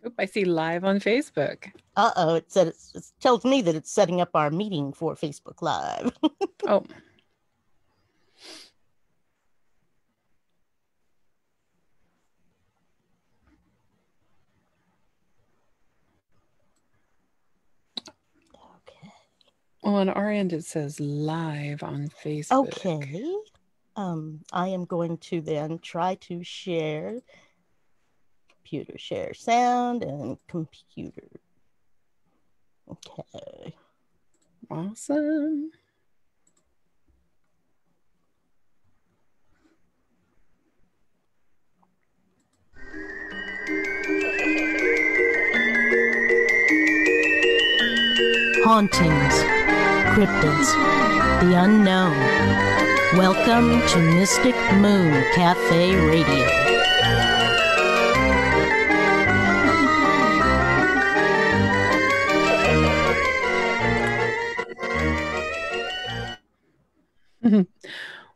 Oop, I see live on Facebook. Uh-oh, it said it tells me that it's setting up our meeting for Facebook Live. Oh. Okay. Well, on our end, it says live on Facebook. Okay. I am going to then try to share computer, share sound and computer. Okay. Awesome. Hauntings, cryptids, the unknown. Welcome to Mystic Moon Cafe Radio.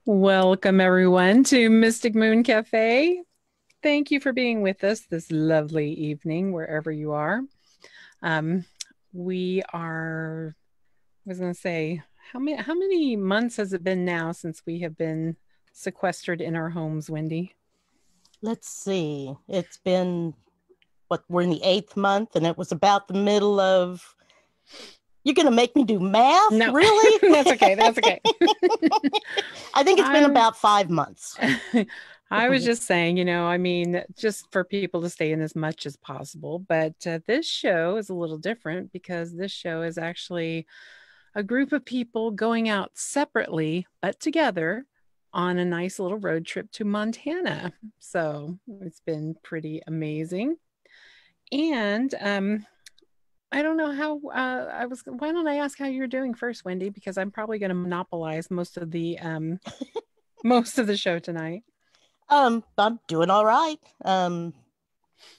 Welcome, everyone, to Mystic Moon Cafe. Thank you for being with us this lovely evening, wherever you are. We are, I was going to say, how many months has it been now since we have been sequestered in our homes, Wendy? Let's see. It's been, we're in the 8th month, and it was about the middle of. You're going to make me do math? No. Really? That's okay. That's okay. I think it's been about 5 months. I was just saying, just for people to stay in as much as possible. But this show is a little different because this show is actually a group of people going out separately, but together on a nice little road trip to Montana. So it's been pretty amazing. And I don't know how why don't I ask how you're doing first, Wendy? Because I'm probably going to monopolize most of the show tonight. I'm doing all right.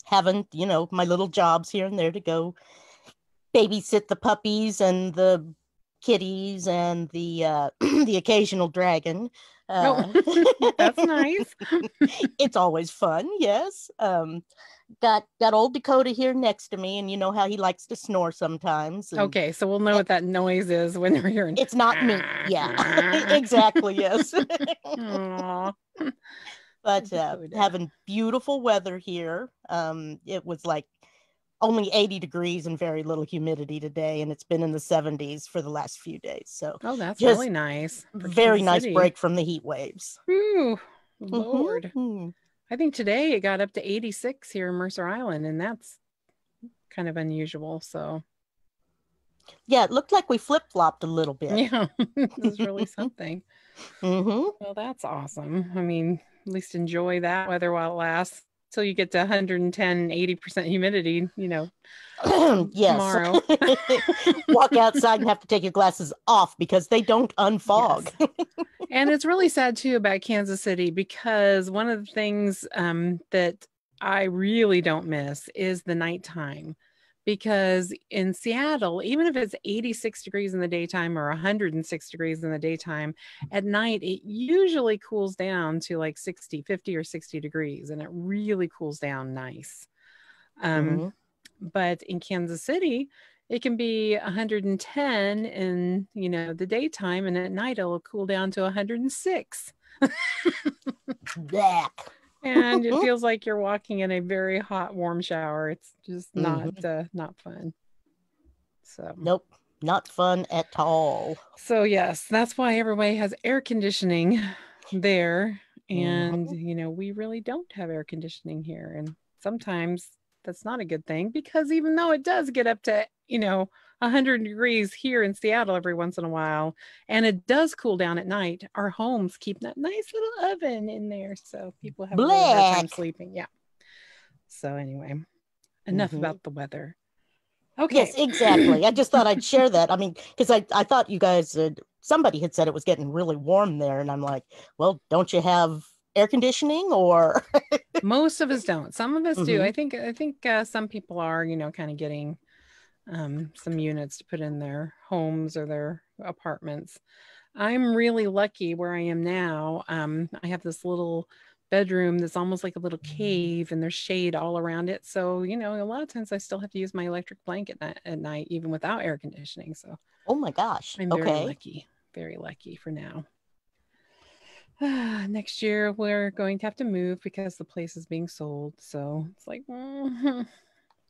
Having, my little jobs here and there to go babysit the puppies and the kitties and the the occasional dragon. That's nice. It's always fun, yes. Got old Dakota here next to me, and you know how he likes to snore sometimes. Okay, so we'll know what that noise is when we're hearing. It's not me. Yeah, exactly. Yes. But having beautiful weather here. It was like only 80 degrees and very little humidity today, and it's been in the 70s for the last few days. So that's really nice. Very nice break from the heat waves. Ooh, Lord. Mm-hmm. I think today it got up to 86 here in Mercer Island, and that's kind of unusual. So yeah, it looked like we flip-flopped a little bit. Yeah, this is really something. Mm-hmm. Well, that's awesome. I mean, at least enjoy that weather while it lasts till you get to 110, 80% humidity, yes. Tomorrow. Walk outside and have to take your glasses off because they don't unfog. Yes. And it's really sad too about Kansas City because one of the things that I really don't miss is the nighttime. Because in Seattle, even if it's 86 degrees in the daytime or 106 degrees in the daytime, at night, it usually cools down to like 60, 50 or 60 degrees, and it really cools down nice. But in Kansas City, it can be 110 in, the daytime, and at night it'll cool down to 106. And it feels like you're walking in a very hot, warm shower. It's just not fun. So nope, not fun at all. So yes, that's why everybody has air conditioning there, and we really don't have air conditioning here, and sometimes that's not a good thing because even though it does get up to 100 degrees here in Seattle every once in a while, and it does cool down at night, our homes keep that nice little oven in there, so people have a really hard time sleeping. Yeah. So anyway, enough about the weather. Okay. Yes, exactly. I just thought I'd share that. I mean, because I thought you guys somebody had said it was getting really warm there, and I'm like, well, don't you have air conditioning? Or most of us don't. Some of us do. I think some people are, kind of getting some units to put in their homes or their apartments. I'm really lucky where I am now. I have this little bedroom that's almost like a little cave, and there's shade all around it. So, you know, a lot of times I still have to use my electric blanket at night, even without air conditioning. So Oh my gosh. I'm Okay. very lucky for now. Next year, we're going to have to move because the place is being sold. So it's like,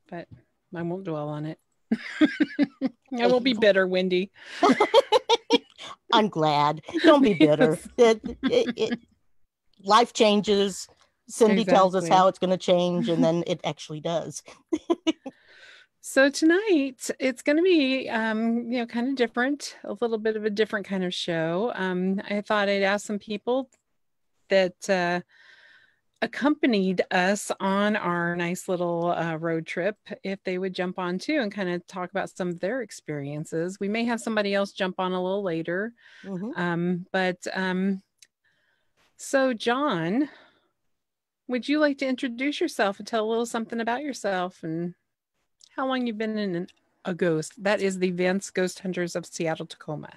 but I won't dwell on it. I won't be bitter, Wendy. I'm glad. Don't be bitter. Life changes. Cindy tells us how it's going to change, and then it actually does. So tonight it's going to be, you know, kind of different, a little bit of a different kind of show. I thought I'd ask some people that accompanied us on our nice little road trip if they would jump on too and kind of talk about some of their experiences. We may have somebody else jump on a little later. So John, would you like to introduce yourself and tell a little something about yourself and how long you've been in a ghost? That is the Vance Ghost Hunters of Seattle, Tacoma.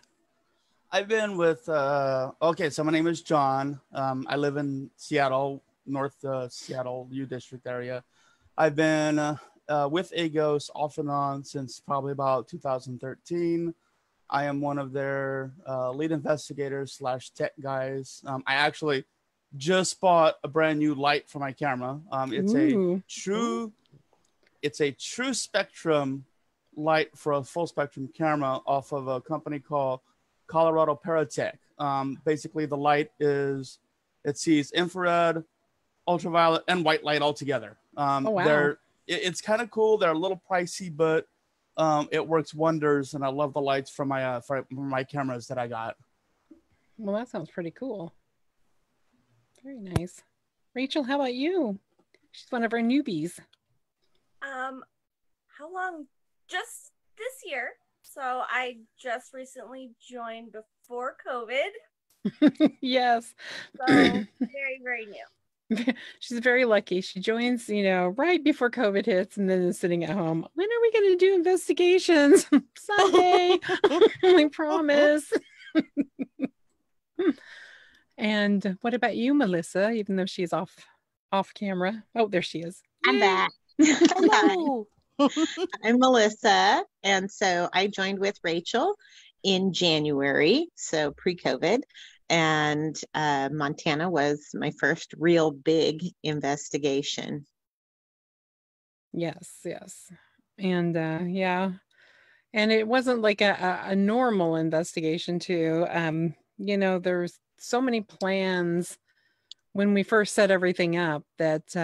I've been with, okay, so my name is John. I live in Seattle, North Seattle U District area. I've been with A.G.H.O.S.T off and on since probably about 2013. I am one of their lead investigators / tech guys. I actually just bought a brand new light for my camera. It's a true spectrum light for a full spectrum camera off of a company called Colorado Paratech. Basically, the light it sees infrared, ultraviolet, and white light all together. It's kind of cool. They're a little pricey, but it works wonders, and I love the lights from my cameras that I got. Well, that sounds pretty cool. Very nice. Rachel, how about you? She's one of our newbies. How long? Just this year. So I just recently joined before COVID. Yes. So very, very new. She's very lucky. She joins, you know, right before COVID hits and then is sitting at home. When are we going to do investigations? Sunday. I promise. And what about you, Melissa, even though she's off camera? Oh, there she is. I'm back. Hello. I'm Melissa. And so I joined with Rachel in January, so pre-COVID. And Montana was my first real big investigation. Yes. And yeah. And it wasn't like a normal investigation too. You know, there's so many plans when we first set everything up that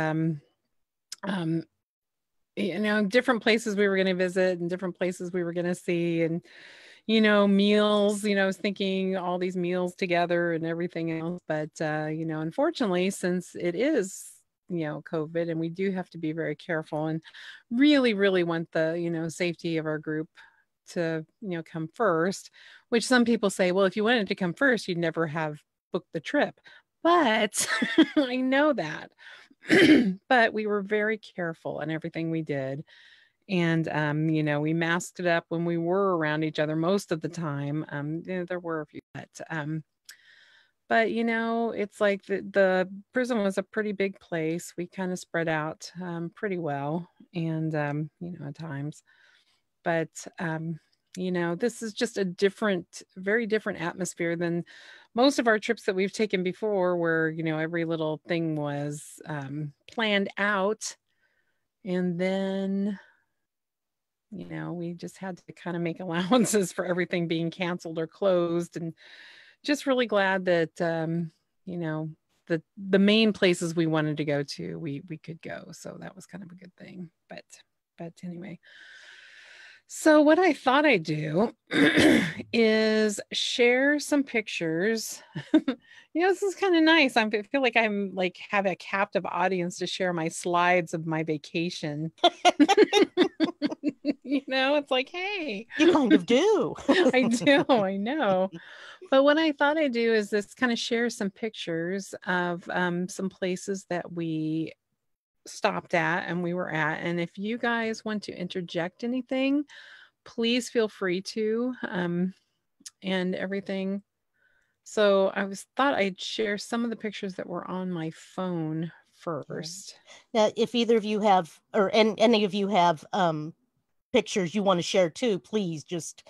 you know, different places we were going to visit and different places we were going to see, and you know, meals, you know, I was thinking all these meals together and everything else, but you know, unfortunately, since it is, you know, COVID, and we do have to be very careful and really want the, you know, safety of our group to, you know, come first, which some people say, well, if you wanted to come first, you'd never have booked the trip. But I know that. But we were very careful in everything we did. And, you know, we masked it up when we were around each other most of the time. You know, there were a few, but, you know, it's like the prison was a pretty big place. We kind of spread out pretty well, and, you know, at times. But, you know, this is just a very different atmosphere than most of our trips that we've taken before, where, you know, every little thing was planned out. And then, you know, we just had to kind of make allowances for everything being canceled or closed. And just really glad that, you know, the main places we wanted to go to, we could go. So that was kind of a good thing. But anyway. So what I thought I'd do is share some pictures. You know, this is kind of nice. I feel like I'm like have a captive audience to share my slides of my vacation. You know, it's like, hey. You kind of do. I do, I know. But what I thought I'd do is this kind of share some pictures of some places that we stopped at and we were at. And if you guys want to interject anything, please feel free to, and everything. So I thought I'd share some of the pictures that were on my phone first. Now, if either of you have, or any of you have pictures you want to share too, please just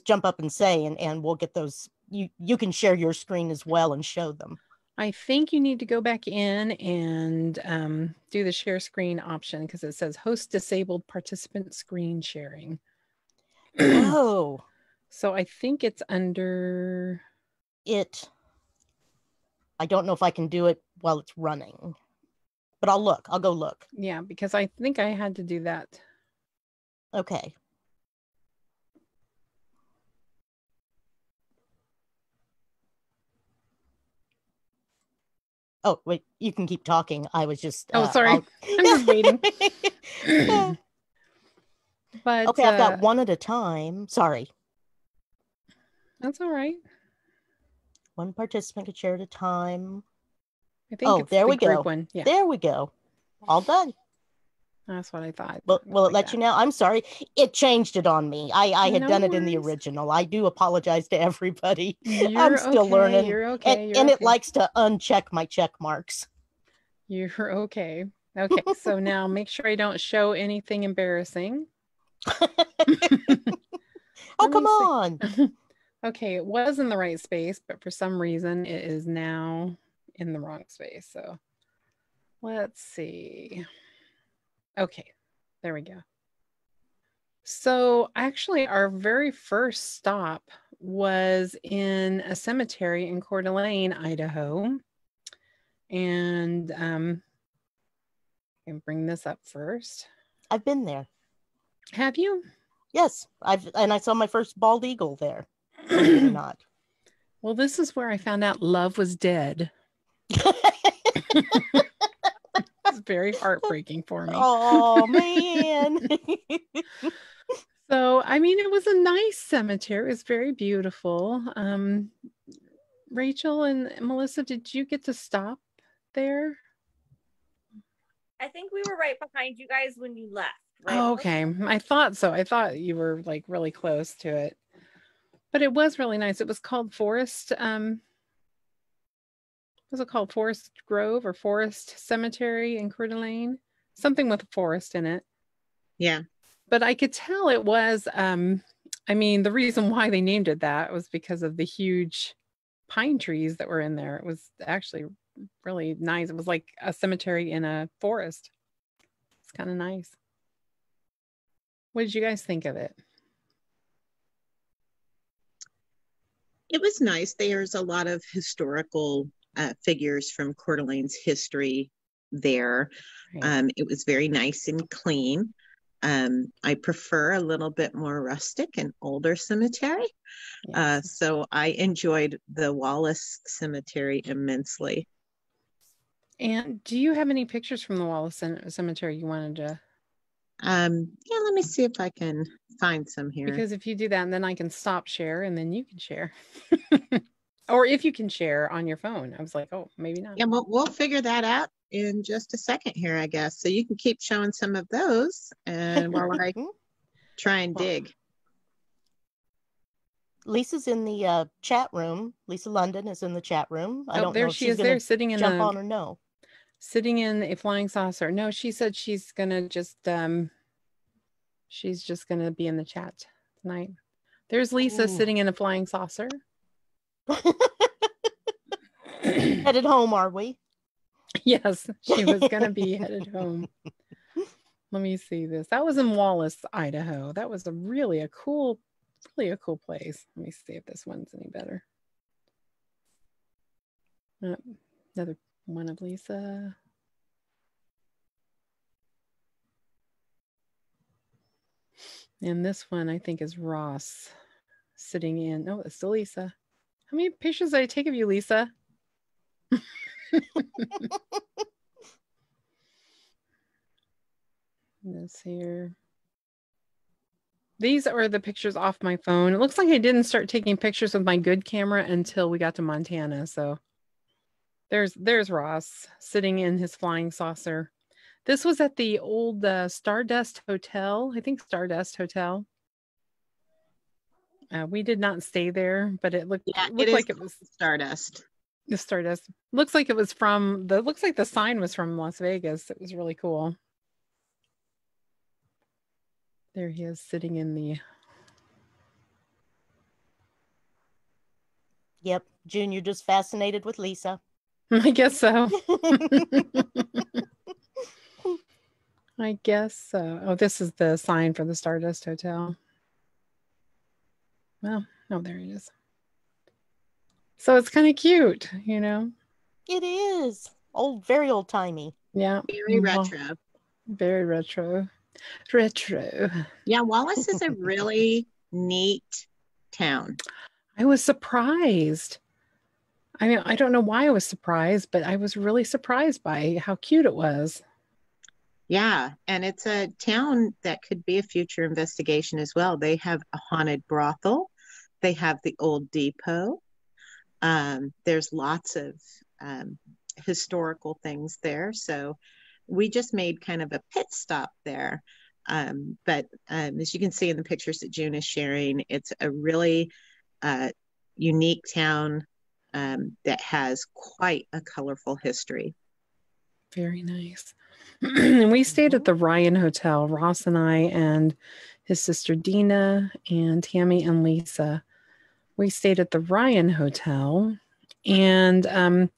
jump up and say, and we'll get those. You can share your screen as well and show them. I think you need to go back in and do the share screen option because it says host disabled participant screen sharing. Oh. So I think it's under it. I don't know if I can do it while it's running, but I'll look. I'll go look. Yeah, because I think I had to do that. Okay. Oh, wait, you can keep talking. I was just... oh, sorry. I'm just waiting. But okay, I've got one at a time. Sorry. That's all right. One participant could share at a time. I think it's there the we go. one. Yeah. There we go. All done. That's what I thought. Will it let you know? I'm sorry. It changed it on me. I had done it in the worries. original. I do apologize to everybody. You're I'm still okay. learning. You're okay. And it likes to uncheck my check marks. You're okay. Okay, so now make sure I don't show anything embarrassing. Oh, come on. Okay, it was in the right space, but for some reason it is now in the wrong space. So let's see. Okay, there we go. So actually our very first stop was in a cemetery in Coeur d'Alene, Idaho. And I can bring this up first. I've been there. Have you? Yes, I saw my first bald eagle there. Believe it or not. Well, this is where I found out love was dead. It's very heartbreaking for me. Oh, man. So, I mean, it was a nice cemetery. It was very beautiful. Rachel and Melissa, did you get to stop there? I think we were right behind you guys when you left. Right? Oh, okay. I thought so. I thought you were like really close to it. But it was really nice. It was called Forest. Was it called Forest Grove or Forest Cemetery in Coeur d'Alene? Something with a forest in it. Yeah. But I could tell it was, I mean, the reason why they named it that was because of the huge pine trees that were in there. It was actually really nice. It was like a cemetery in a forest. It's kind of nice. What did you guys think of it? It was nice. There's a lot of historical figures from Coeur d'Alene's history there. Right. It was very nice and clean. I prefer a little bit more rustic and older cemetery. Yes. So I enjoyed the Wallace Cemetery immensely. And do you have any pictures from the Wallace Cemetery you wanted to? Yeah, let me see if I can find some here. Because if you do that, then I can stop share and then you can share. Or if you can share on your phone. I was like, oh, maybe not. Yeah, we'll figure that out in just a second here, I guess. So you can keep showing some of those and while I try and dig. Lisa's in the chat room. Lisa London is in the chat room. I don't know if she she's is there sitting in jump on or no. Sitting in a flying saucer. No, she said she's gonna just she's just gonna be in the chat tonight. There's Lisa sitting in a flying saucer. Headed home, are we? Yes, she was gonna be headed home. Let me see this. That was in Wallace, Idaho. That was really a cool place. Let me see if this one's any better. Another one of Lisa. And this one I think is Ross sitting in. Oh, it's still Lisa. How many pictures did I take of you, Lisa? This here. These are the pictures off my phone. It looks like I didn't start taking pictures with my good camera until we got to Montana. So there's Ross sitting in his flying saucer. This was at the old Stardust Hotel. I think Stardust Hotel. We did not stay there, but it looked like it was Stardust. the Stardust. Looks like it was from the. Looks like the sign was from Las Vegas. It was really cool. There he is sitting in the. Yep, Junior just fascinated with Lisa. I guess so. I guess so. Oh, this is the sign for the Stardust Hotel. Well, oh, there he is. So it's kind of cute, you know? It is. Very old timey. Yeah. Very retro. Very retro. Retro. Yeah, Wallace is a really neat town. I was surprised. I mean, I don't know why I was surprised, but I was really surprised by how cute it was. Yeah, and it's a town that could be a future investigation as well. They have a haunted brothel. They have the old depot. There's lots of historical things there. So we just made kind of a pit stop there. But as you can see in the pictures that June is sharing, it's a really unique town that has quite a colorful history. Very nice. And we stayed at the Ryan Hotel, Ross and I and his sister Dina and Tammy and Lisa. We stayed at the Ryan Hotel, and it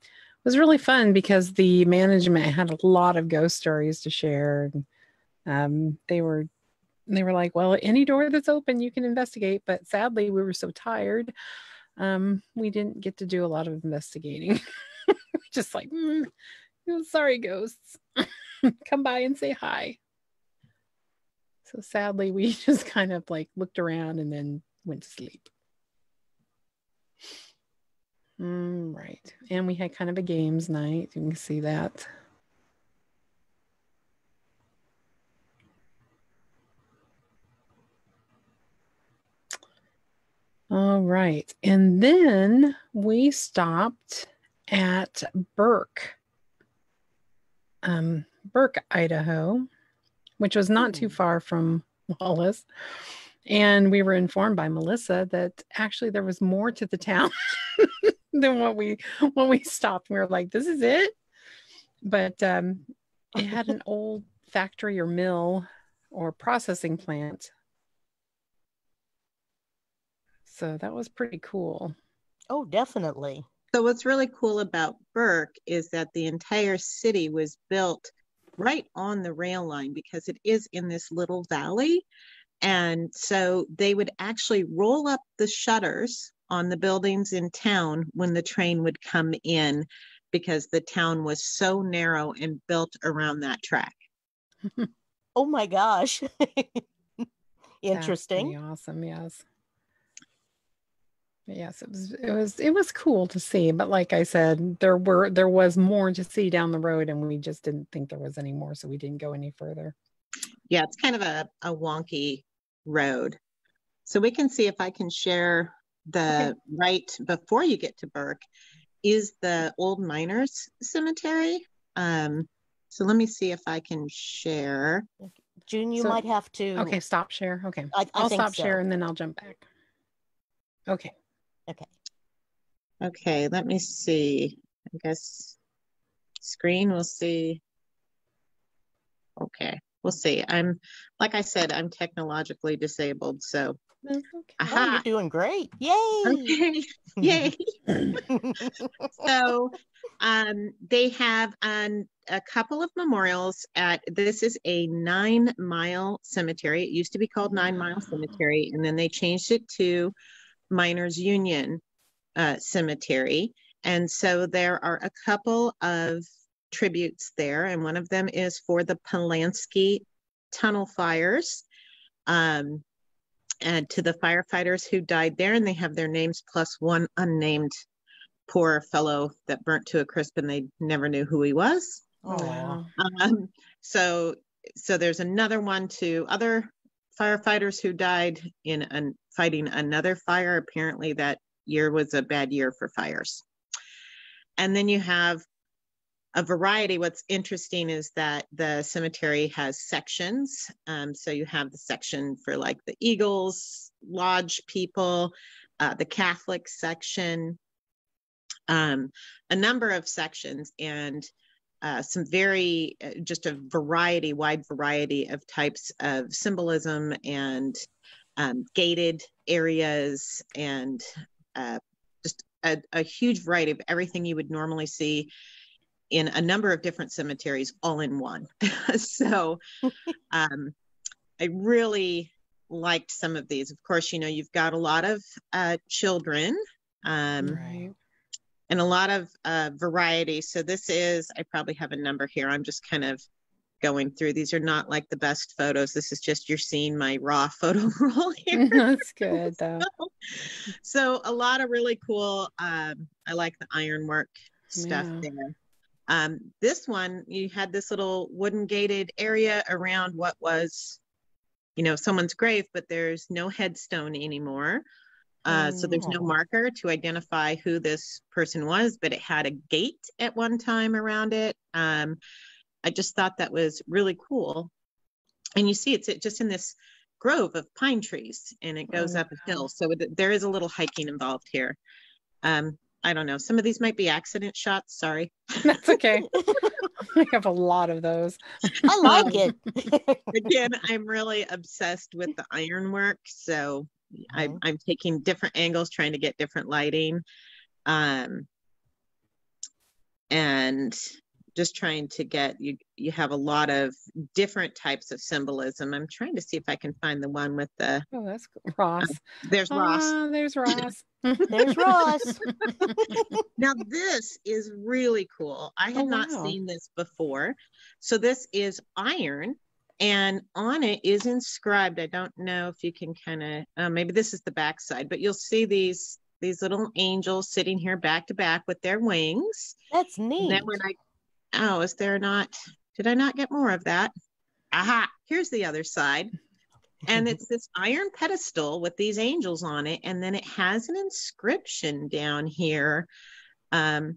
was really fun because the management had a lot of ghost stories to share. They were like, well, any door that's open, you can investigate. But sadly, we were so tired. We didn't get to do a lot of investigating. Just like, sorry, ghosts. Come by and say hi. So sadly, we just kind of like looked around and then went to sleep. Right. And we had kind of a games night. You can see that. All right. And then we stopped at Burke, Idaho, which was not too far from Wallace. And we were informed by Melissa that actually there was more to the town than when we stopped. We were like, this is it. But it had an old factory or mill or processing plant. So that was pretty cool. Oh, definitely. So what's really cool about Burke is that the entire city was built right on the rail line because it is in this little valley. And so they would actually roll up the shutters on the buildings in town when the train would come in because the town was so narrow and built around that track. Oh my gosh. Interesting. That's pretty awesome, yes. Yes, it was cool to see, but like I said, there was more to see down the road, and we just didn't think there was any more, so we didn't go any further. Yeah, it's kind of a wonky road. So we can see if I can share the right before you get to Burke is the old miners cemetery. So let me see if I can share. June, you might have to. Okay, stop share. Okay, I'll stop share and then I'll jump back. Okay. Okay, let me see. I guess screen, we'll see. Okay, we'll see. Like I said, I'm technologically disabled, so. Okay. Oh, you're doing great. Yay. Okay. Yay. So they have a couple of memorials this is a 9 Mile cemetery. It used to be called 9 Mile Cemetery, and then they changed it to Miners Union Cemetery. And so there are a couple of tributes there, and one of them is for the Polanski tunnel fires, and to the firefighters who died there, and they have their names plus one unnamed poor fellow that burnt to a crisp and they never knew who he was. Oh, wow. So there's another one to other firefighters who died in fighting another fire. Apparently that year was a bad year for fires. And then you have a variety. What's interesting is that the cemetery has sections. So you have the section for like the Eagles Lodge people, the Catholic section, a number of sections, and some very, just a variety, wide variety of types of symbolism and gated areas, and just a huge variety of everything you would normally see in a number of different cemeteries all in one. So I really liked some of these. Of course, you know, you've got a lot of children, Right. and a lot of variety. So this is, I probably have a number here. I'm just kind of going through. These are not like the best photos. This is just, you're seeing my raw photo roll here. That's good though. So a lot of really cool, I like the ironwork stuff Yeah. there. This one, you had this little wooden gated area around what was, you know, someone's grave, but there's no headstone anymore. So there's no marker to identify who this person was, but it had a gate at one time around it. I just thought that was really cool. And you see, it's just in this grove of pine trees, and it goes up a hill. So there is a little hiking involved here. I don't know. Some of these might be accident shots. Sorry. That's okay. I have a lot of those. I like it. Again, I'm really obsessed with the ironwork. So I'm taking different angles, trying to get different lighting. And just trying to get, you have a lot of different types of symbolism. I'm trying to see if I can find the one with the, Oh, that's cool. Ross. There's Ross. There's Ross. There's Ross. Now this is really cool. I had not seen this before. So this is iron, and on it is inscribed, I don't know if you can kind of, maybe this is the back side, but you'll see these little angels sitting here back to back with their wings. That's neat. And then when is there not, did I not get more of that? Aha, here's the other side. And it's this iron pedestal with these angels on it. And then it has an inscription down here that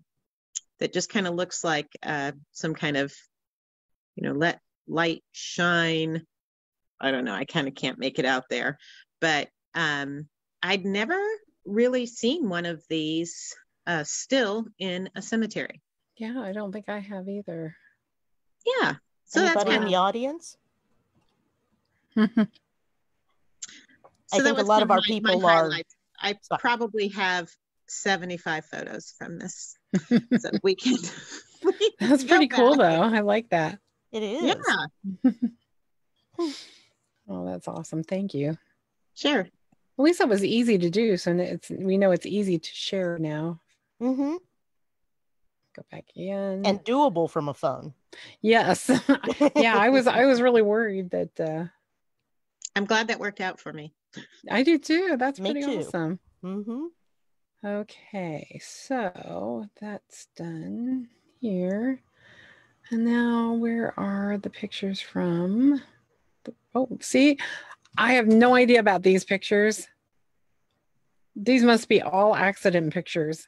just kind of looks like some kind of, you know, let light shine. I don't know. I kind of can't make it out there. But I'd never really seen one of these still in a cemetery. Yeah, I don't think I have either. Yeah. So anybody in the audience? I think a lot of our people are. I probably have 75 photos from this. So we can. That's pretty cool, though. I like that. It is. Yeah. Oh, that's awesome. Thank you. Sure. At least that was easy to do. So we know it's easy to share now. Mm-hmm. Go back in. And doable from a phone. Yes. Yeah, I was really worried that. I'm glad that worked out for me. I do too. That's Me pretty too. awesome. Mm-hmm. Okay, so that's done here. And now where are the pictures from? Oh, see, I have no idea about these pictures. These must be all accident pictures.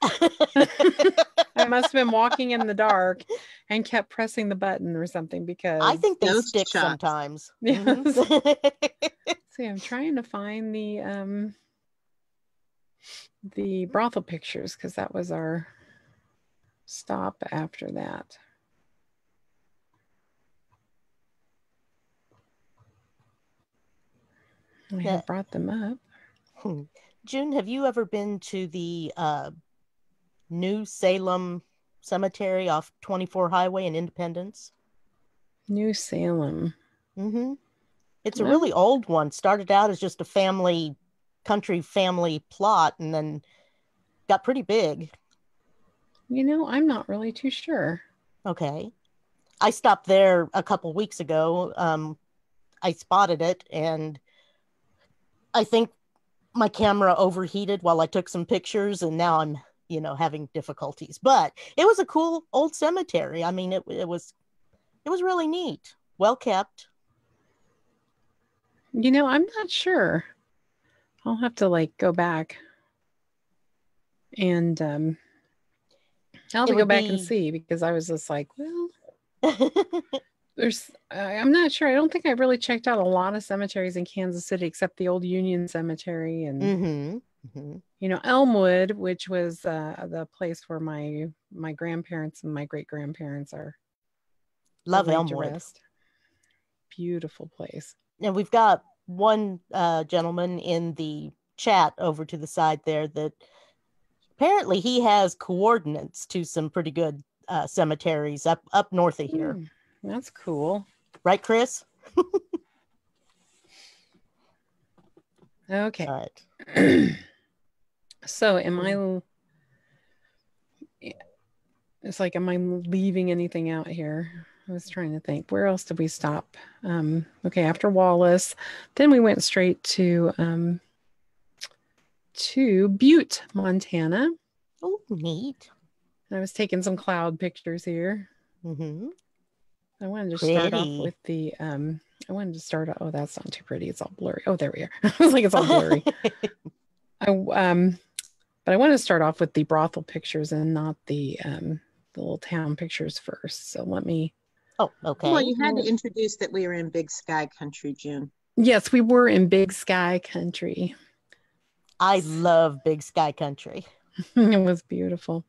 I must have been walking in the dark and kept pressing the button or something, because I think they Ghost stick shots. sometimes. Yes. Mhm. See, I'm trying to find the brothel pictures, because that was our stop after that. I have brought them up. June, have you ever been to the New Salem Cemetery off 24 Highway in Independence? New Salem. Mm-hmm. It's a really old one. Started out as just a country family plot, and then got pretty big. You know, I'm not really too sure. Okay. I stopped there a couple weeks ago. I spotted it, and I think my camera overheated while I took some pictures, and now I'm, having difficulties. But it was a cool old cemetery. I mean, it was really neat. Well kept. I'm not sure. I'll have to go back and I'll have to go back and see, because I was just like, well, I'm not sure. I don't think I really checked out a lot of cemeteries in Kansas City except the old Union Cemetery and Elmwood, which was the place where my grandparents and my great grandparents are. Love Elmwood. Beautiful place. And we've got one gentleman in the chat over to the side there that apparently he has coordinates to some pretty good cemeteries up north of here. That's cool. Right, Chris? Okay. All right. So am I leaving anything out here? I was trying to think. Where else did we stop? Okay, after Wallace, then we went straight to Butte, Montana. Oh, neat. I was taking some cloud pictures here. I wanted to start off with the oh, that's not too pretty. It's all blurry. Oh, there we are. I was like, it's all blurry. But I wanted to start off with the brothel pictures and not the little town pictures first. So let me. Oh, okay. Well, you had to introduce that we were in Big Sky Country, June. Yes, we were in Big Sky Country. I love Big Sky Country. It was beautiful.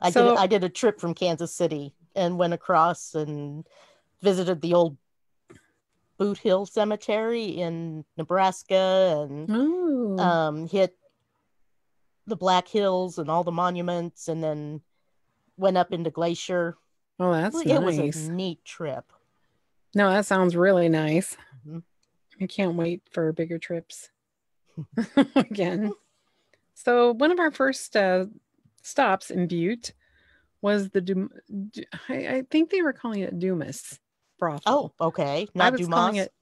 I did a trip from Kansas City and went across and visited the old Boot Hill Cemetery in Nebraska and hit the Black Hills and all the monuments, and then went up into Glacier. Oh, that's nice. It was a neat trip. No, that sounds really nice. I can't wait for bigger trips again. So one of our first stops in Butte was I think they were calling it Dumas brothel. Oh, okay. Not Dumas. Calling it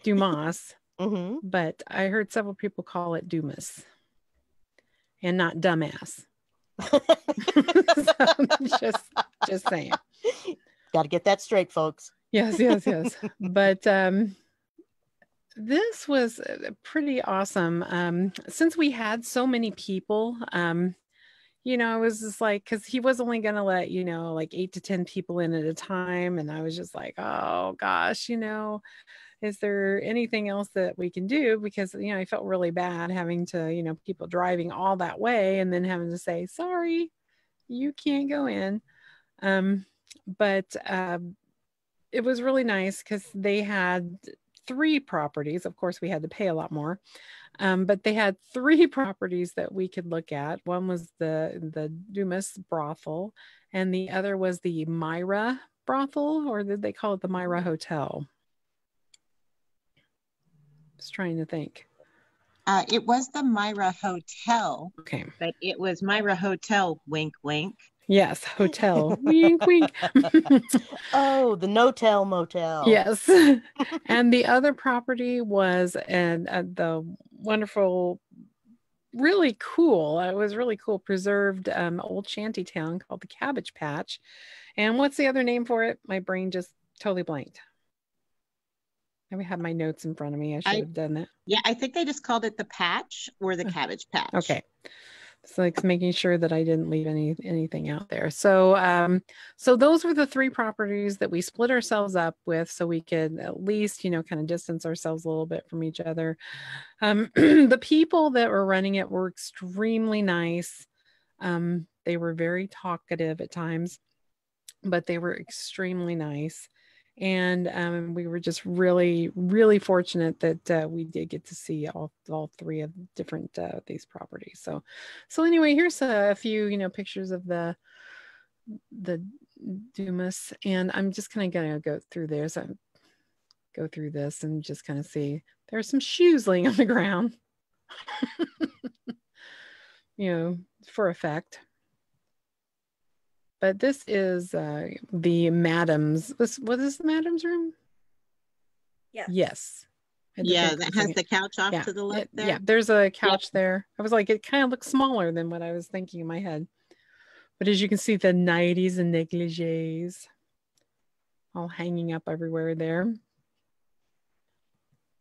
Dumas, Mm-hmm. but I heard several people call it Dumas and not dumbass. So, just saying. Got to get that straight, folks. Yes. But this was pretty awesome. Since we had so many people, you know, I was just like, because he was only going to let, you know, like 8 to 10 people in at a time. And I was just like, oh, gosh, you know, is there anything else that we can do? Because, you know, I felt really bad having to, you know, people driving all that way and then having to say, sorry, you can't go in. But it was really nice because they had 3 properties. Of course, we had to pay a lot more. But they had 3 properties that we could look at. One was the Dumas brothel, and the other was the Myra brothel, or did they call it the Myra Hotel? Just trying to think. It was the Myra Hotel. Okay. But it was Myra Hotel, wink, wink. Yes, hotel. Wink, wink. Oh, the no-tell motel. Yes. And the other property was the wonderful, really cool, it was really cool, preserved old shanty town called the Cabbage Patch. And what's the other name for it? My brain just totally blanked. I have my notes in front of me. I should have done that. Yeah, I think they just called it the Patch or the Cabbage Patch. Okay. So like making sure that I didn't leave anything out there. So so those were the 3 properties that we split ourselves up with, so we could at least, you know, kind of distance ourselves a little bit from each other. The people that were running it were extremely nice. They were very talkative at times, but they were extremely nice. And we were just really, really fortunate that we did get to see all 3 of different these properties. So anyway, here's a few, you know, pictures of the Dumas, and I'm just kind of gonna go through there. So go through this and just kind of see. There's some shoes laying on the ground, you know, for effect. But this is the madam's. What is the madam's room? Yeah. Yes. Yeah, that has the couch off to the left there. Yeah, there's a couch there. I was like, it kind of looks smaller than what I was thinking in my head. But as you can see, the nighties and negligees all hanging up everywhere there.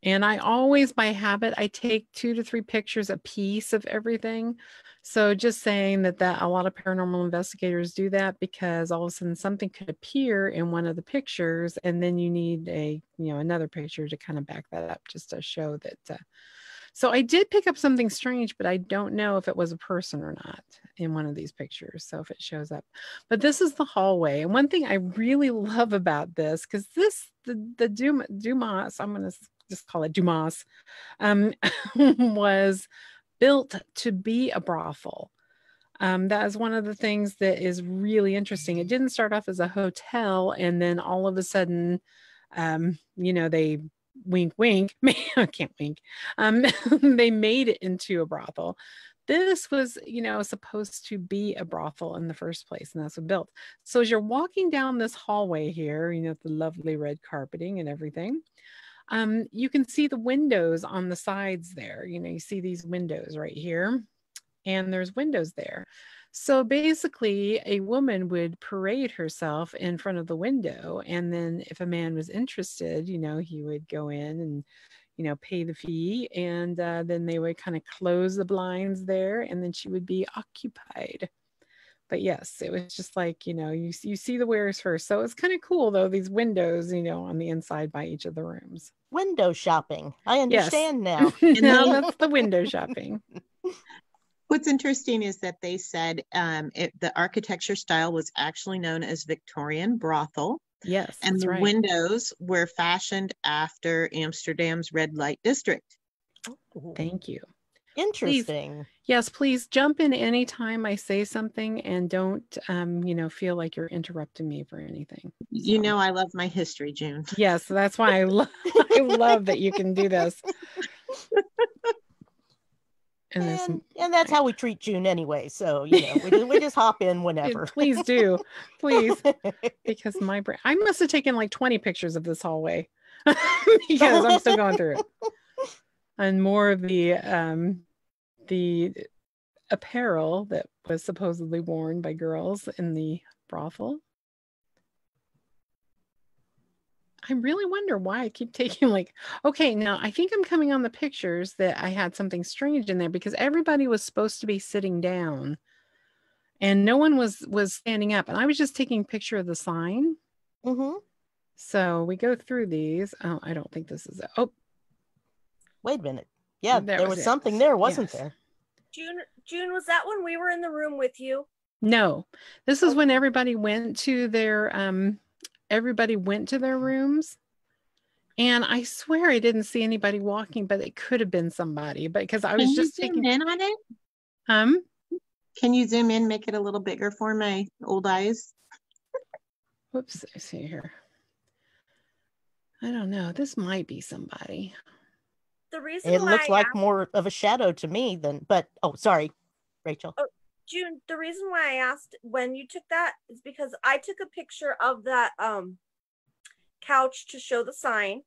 And I always, by habit, I take 2 to 3 pictures a piece of everything. So just saying that a lot of paranormal investigators do that, because all of a sudden something could appear in one of the pictures, and then you need another picture to kind of back that up, just to show that. So I did pick up something strange, but I don't know if it was a person or not in one of these pictures. So if it shows up, but this is the hallway. And one thing I really love about this, because the Dumas, I'm going to just call it Dumas, was built to be a brothel. That is one of the things that is really interesting. It didn't start off as a hotel, and then all of a sudden, they wink, wink. I can't wink. They made it into a brothel. This was, supposed to be a brothel in the first place, and that's what built. So as you're walking down this hallway here, the lovely red carpeting and everything, you can see the windows on the sides there. You see these windows right here, and there's windows there. So basically, a woman would parade herself in front of the window, and then if a man was interested, he would go in and pay the fee, and then they would kind of close the blinds there, and then she would be occupied. But yes, it was just like, you see the wares first. So it's kind of cool, though, these windows, on the inside by each of the rooms. Window shopping. I understand now. Now that's the window shopping. What's interesting is that they said the architecture style was actually known as Victorian brothel. Yes. And the right. windows were fashioned after Amsterdam's red light district. Thank you. Interesting. Please jump in anytime I say something, and don't, feel like you're interrupting me for anything. So. I love my history, June. Yes, that's why I love that you can do this. And that's how we treat June anyway. So, we just hop in whenever. Please do. Please. Because my brain, I must have taken like 20 pictures of this hallway because I'm still going through it. And more of the apparel that was supposedly worn by girls in the brothel. I really wonder why I keep taking okay, now I think I'm coming on the pictures that I had something strange in there, because everybody was supposed to be sitting down and no one was standing up. And I was just taking a picture of the sign. Mm-hmm. So we go through these. Oh, I don't think this is it. Oh, wait a minute. Yeah, there was something there, wasn't there? June, was that when we were in the room with you? No, this is when everybody went to their rooms, and I swear I didn't see anybody walking, but it could have been somebody, because I was just taking in on it. Can you zoom in, make it a little bigger for my old eyes? Whoops, I see here. I don't know. This might be somebody. The reason it looks like more of a shadow to me than, but sorry, Rachel. Oh, June, the reason why I asked when you took that is because I took a picture of that couch to show the sign.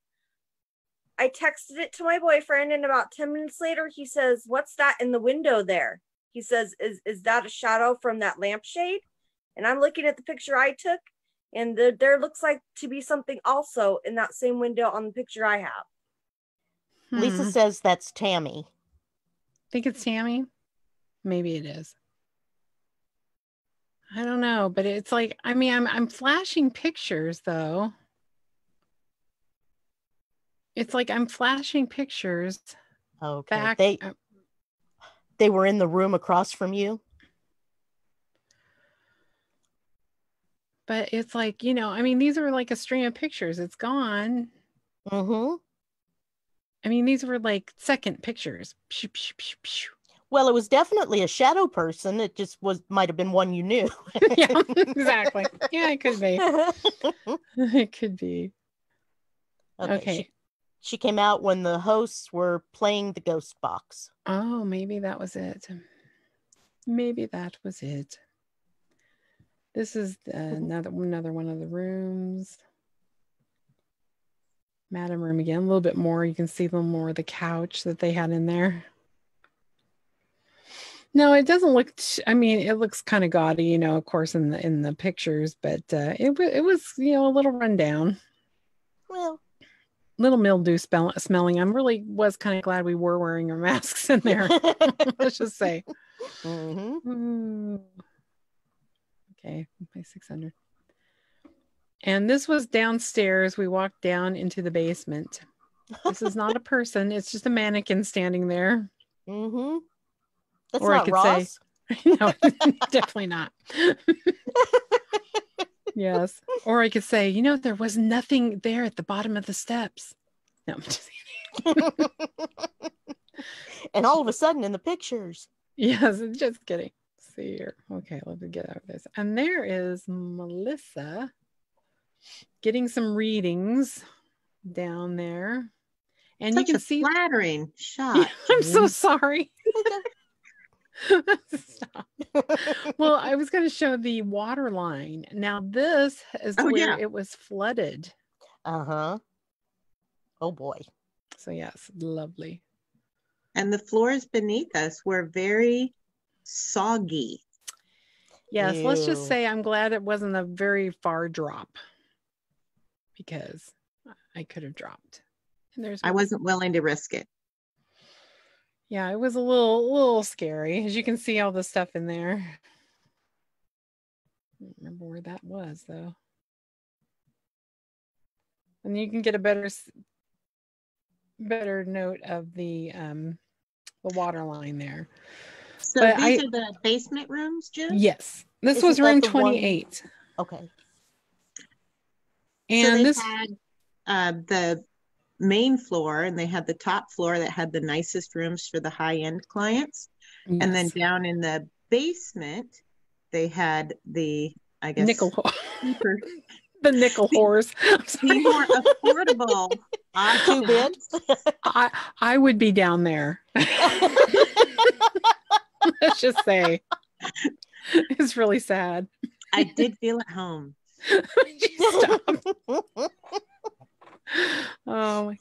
I texted it to my boyfriend, and about 10 minutes later he says, "What's that in the window there?" He says, is that a shadow from that lampshade? And I'm looking at the picture I took, and there looks like to be something also in that same window on the picture I have. Lisa says that's Tammy. Think it's Tammy? Maybe it is. I don't know, but it's like, I'm flashing pictures though. It's like I'm flashing pictures. Okay. Back. They were in the room across from you? But it's like, these are like a stream of pictures. It's gone. Mm-hmm. These were like second pictures. Well, it was definitely a shadow person. It just might have been one you knew. Yeah, exactly. Yeah, it could be. It could be. Okay. She came out when the hosts were playing the ghost box. Oh, maybe that was it. Maybe that was it. This is another one of the rooms. Madam room again, a little bit more. You can see a little more of the couch that they had in there. No, it doesn't look. It looks kind of gaudy, of course, in the pictures, but it was, a little rundown. Well, little mildew smelling. I'm really was kind of glad we were wearing our masks in there. Let's just say. Okay, my 600. And this was downstairs. We walked down into the basement. This is not a person. It's just a mannequin standing there. That's or not I could Ross. say, no, definitely not. Yes. Or I could say, there was nothing there at the bottom of the steps. No, I'm just kidding. And all of a sudden in the pictures. Yes, just kidding. Let's see here. Okay, let me get out of this. And there is Melissa getting some readings down there. And Such you can a see flattering shot. I'm so sorry. Stop. Well, I was going to show the water line. Now this is where it was flooded. Oh boy. So yes, lovely. And the floors beneath us were very soggy. Yes, let's just say I'm glad it wasn't a very far drop, because I could have dropped. And I wasn't willing to risk it. Yeah, it was a little scary. As you can see all the stuff in there. I don't remember where that was though. And you can get a better note of the water line there. So but these are the basement rooms, Jim? Yes. This was room 28. Okay. And so they had the main floor, and they had the top floor that had the nicest rooms for the high-end clients. Yes. And then down in the basement, they had the, I guess, nickel the nickel whores. The more affordable 2 beds. I would be down there. Let's just say it's really sad. I did feel at home. Stop. Oh,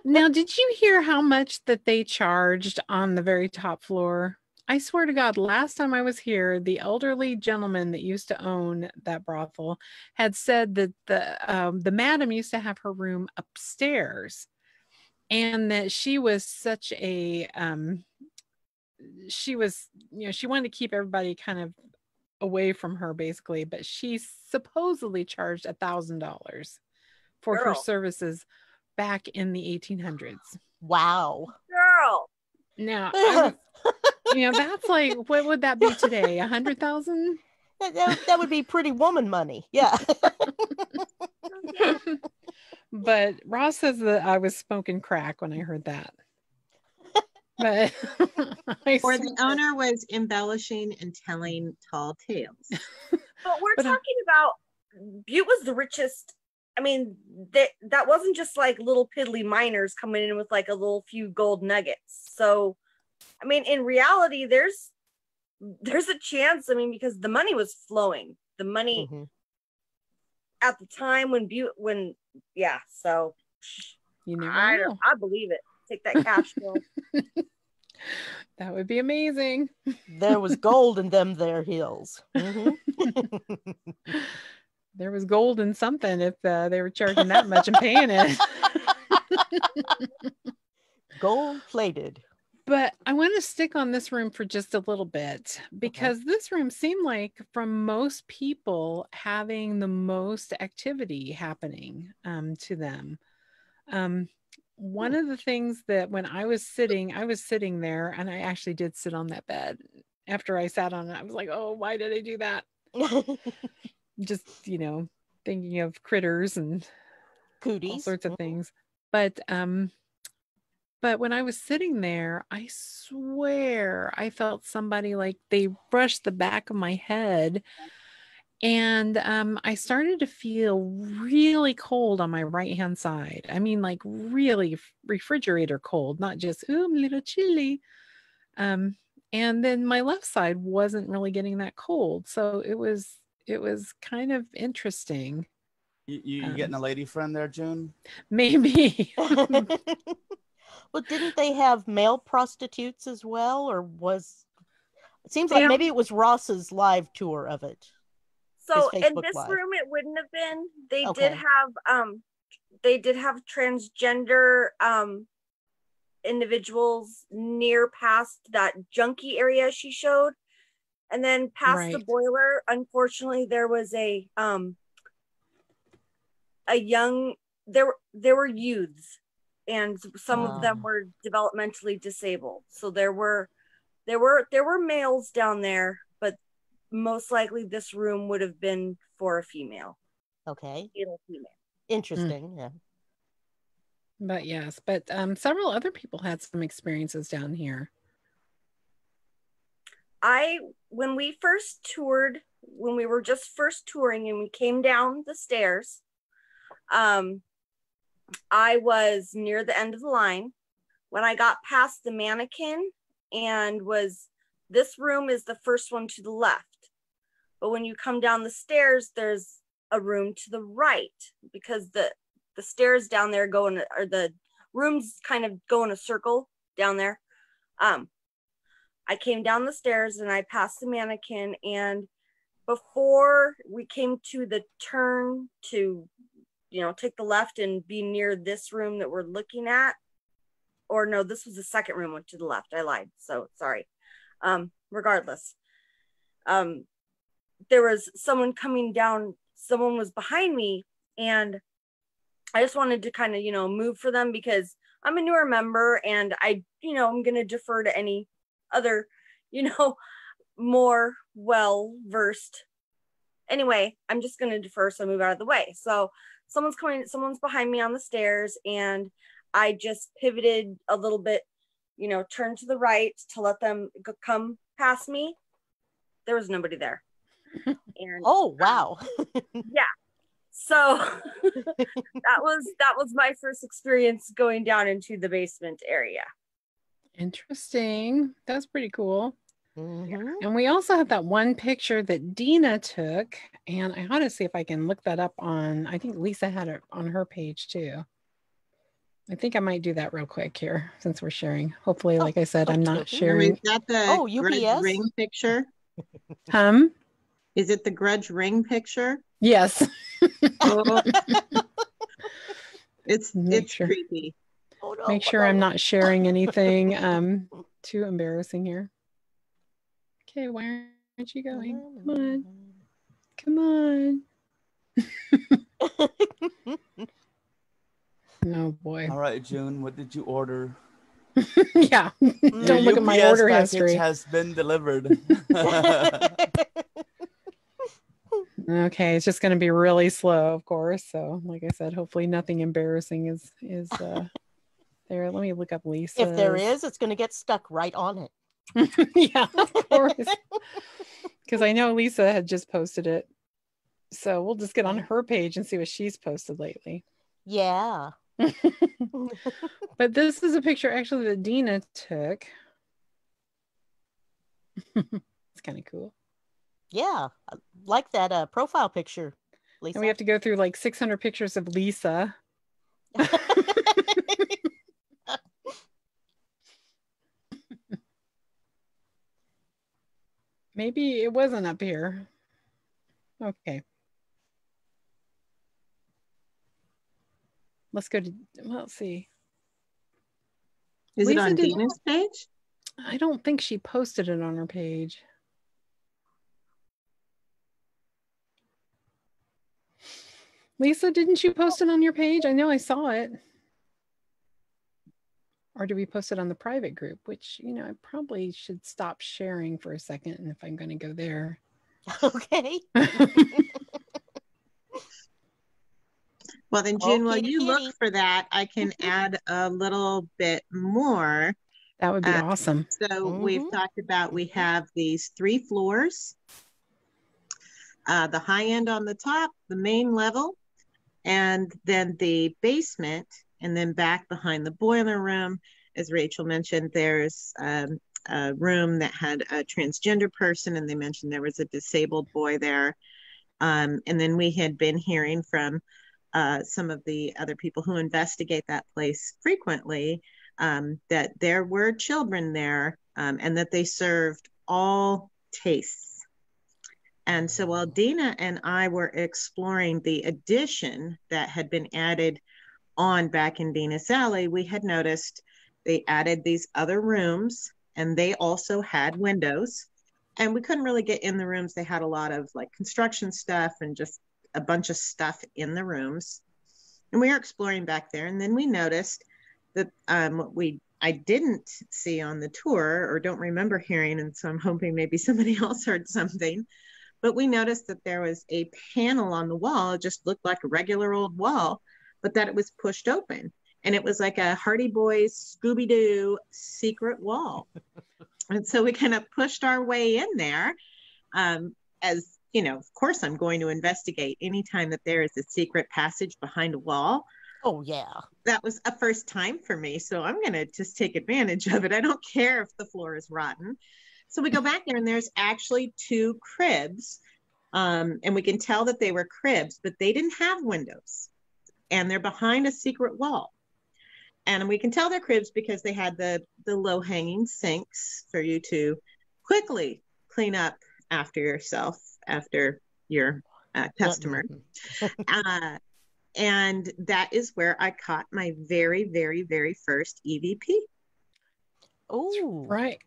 now did you hear how much that they charged on the very top floor? I swear to God, last time I was here, the elderly gentleman that used to own that brothel had said that the madam used to have her room upstairs, and that she was such a she was, she wanted to keep everybody kind of away from her basically, but she supposedly charged $1,000 for her services back in the 1800s. Wow. Girl. Now, that's like, what would that be today? 100,000? That would be pretty woman money. Yeah. But Ross says that I was smoking crack when I heard that. But or the owner was embellishing and telling tall tales. But we're talking about Butte was the richest. I mean, that wasn't just like little piddly miners coming in with like a little few gold nuggets. So, I mean, in reality, there's a chance. I mean, because the money was flowing. The money at the time so you never know. I believe it. Take that cash flow. That would be amazing. There was gold in them there hills. There was gold in something if they were charging that much and paying it. Gold plated. But I want to stick on this room for just a little bit, because this room seemed like, from most people, having the most activity happening to them. One of the things that when I was sitting there, and I actually did sit on that bed. After I sat on it, I was like, oh, why did I do that? Just, thinking of critters and cooties, all sorts of things. But when I was sitting there, I swear I felt somebody, like they brushed the back of my head, and I started to feel really cold on my right hand side. I mean, like really refrigerator cold, not just I'm a little chilly. And then my left side wasn't really getting that cold, so it was kind of interesting. You getting a lady friend there, June? Maybe. Well, didn't they have male prostitutes as well, or it seems like maybe it was Ross's live tour of it. So in this room, it wouldn't have been. They did have transgender individuals near past that junkie area she showed. And then past the boiler, unfortunately, there was a young, there were youths, and some of them were developmentally disabled. So there were males down there, but most likely this room would have been for a female. Okay. Fatal female. Interesting. Yeah. But yes, but several other people had some experiences down here. When we first toured, when we were just first touring and we came down the stairs, I was near the end of the line. When I got past the mannequin and this room is the first one to the left. But when you come down the stairs, there's a room to the right, because the stairs down there or the rooms kind of go in a circle down there. I came down the stairs and I passed the mannequin, and before we came to the turn to, take the left and be near this room that we're looking at, or no, this was the second room went to the left. I lied. So sorry. Regardless, there was someone coming down, someone was behind me, and I just wanted to kind of, move for them because I'm a newer member and I'm going to defer to any other, more well-versed. Anyway, I'm just going to defer, so move out of the way. So someone's behind me on the stairs, and I just pivoted a little bit, turned to the right to let them come past me. There was nobody there. And oh, wow. Yeah. So that was my first experience going down into the basement area. Interesting. That's pretty cool. Mm-hmm. And we also have that one picture that Dina took, and I ought to see if I can look that up I think Lisa had it on her page too. I think I might do that real quick here since we're sharing. Hopefully, like I said, I'm not sharing. Is that the UPS Grudge Ring picture? Is it the Grudge Ring picture? Yes. Oh. It's creepy. Oh, no, Make sure I'm not sharing anything too embarrassing here. Okay, why aren't you going? Come on. Oh boy. All right, June, what did you order? Yeah. Don't look at my order history. Has been delivered. Okay, it's just going to be really slow, of course. So, like I said, hopefully nothing embarrassing is there. Let me look up Lisa. If there is, it's going to get stuck right on it. Yeah, of course. Because I know Lisa had just posted it. So we'll just get on her page and see what she's posted lately. Yeah. But this is a picture actually that Dina took. It's kind of cool. Yeah, I like that profile picture, Lisa. And we have to go through like 600 pictures of Lisa. Maybe it wasn't up here. Okay. Let's go to, let's see. Is Lisa, it on Dina's page? I don't think she posted it on her page. Lisa, didn't you post it on your page? I know I saw it. Or do we post it on the private group? Which, I probably should stop sharing for a second. And if I'm going to go there. Okay. Well, then, June, while you look for that, I can add a little bit more. That would be awesome. So we've talked about, we have these 3 floors. The high end on the top, the main level, and then the basement, and then back behind the boiler room, as Rachel mentioned, there's a room that had a transgender person, and they mentioned there was a disabled boy there. And then we had been hearing from some of the other people who investigate that place frequently, that there were children there, and that they served all tastes. And so while Dina and I were exploring the addition that had been added on back in Dina's Alley, we had noticed they added these other rooms, and they also had windows. And we couldn't really get in the rooms. They had a lot of like construction stuff and just a bunch of stuff in the rooms. And we were exploring back there. And then we noticed that I didn't see on the tour, or don't remember hearing, and so I'm hoping maybe somebody else heard something, but we noticed that there was a panel on the wall. It just looked like a regular old wall, but that it was pushed open. And it was like a Hardy Boys Scooby-Doo secret wall. And so we kind of pushed our way in there. As you know, of course, I'm going to investigate anytime that there is a secret passage behind a wall. Oh, yeah. That was a first time for me. So I'm going to just take advantage of it. I don't care if the floor is rotten. So we go back there, and there's actually 2 cribs. And we can tell that they were cribs, but they didn't have windows. And they're behind a secret wall. And we can tell they're cribs because they had the low-hanging sinks for you to quickly clean up after yourself, after your customer. And that is where I caught my very, very, very first EVP. Oh, Right.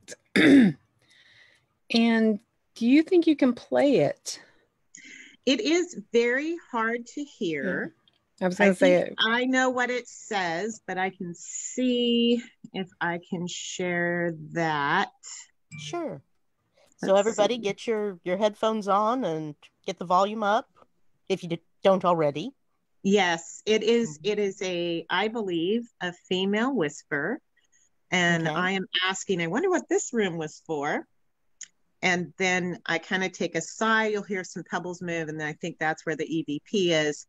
And do you think you can play it? It is very hard to hear. I was going to say it. I know what it says, but I can see if I can share that. sure. So everybody get your headphones on and get the volume up if you don't already. Yes, it is. It is I believe, a female whisper. And Okay. I am asking, I wonder what this room was for. And then I kind of take a sigh. You'll hear some pebbles move. And then I think that's where the EVP is.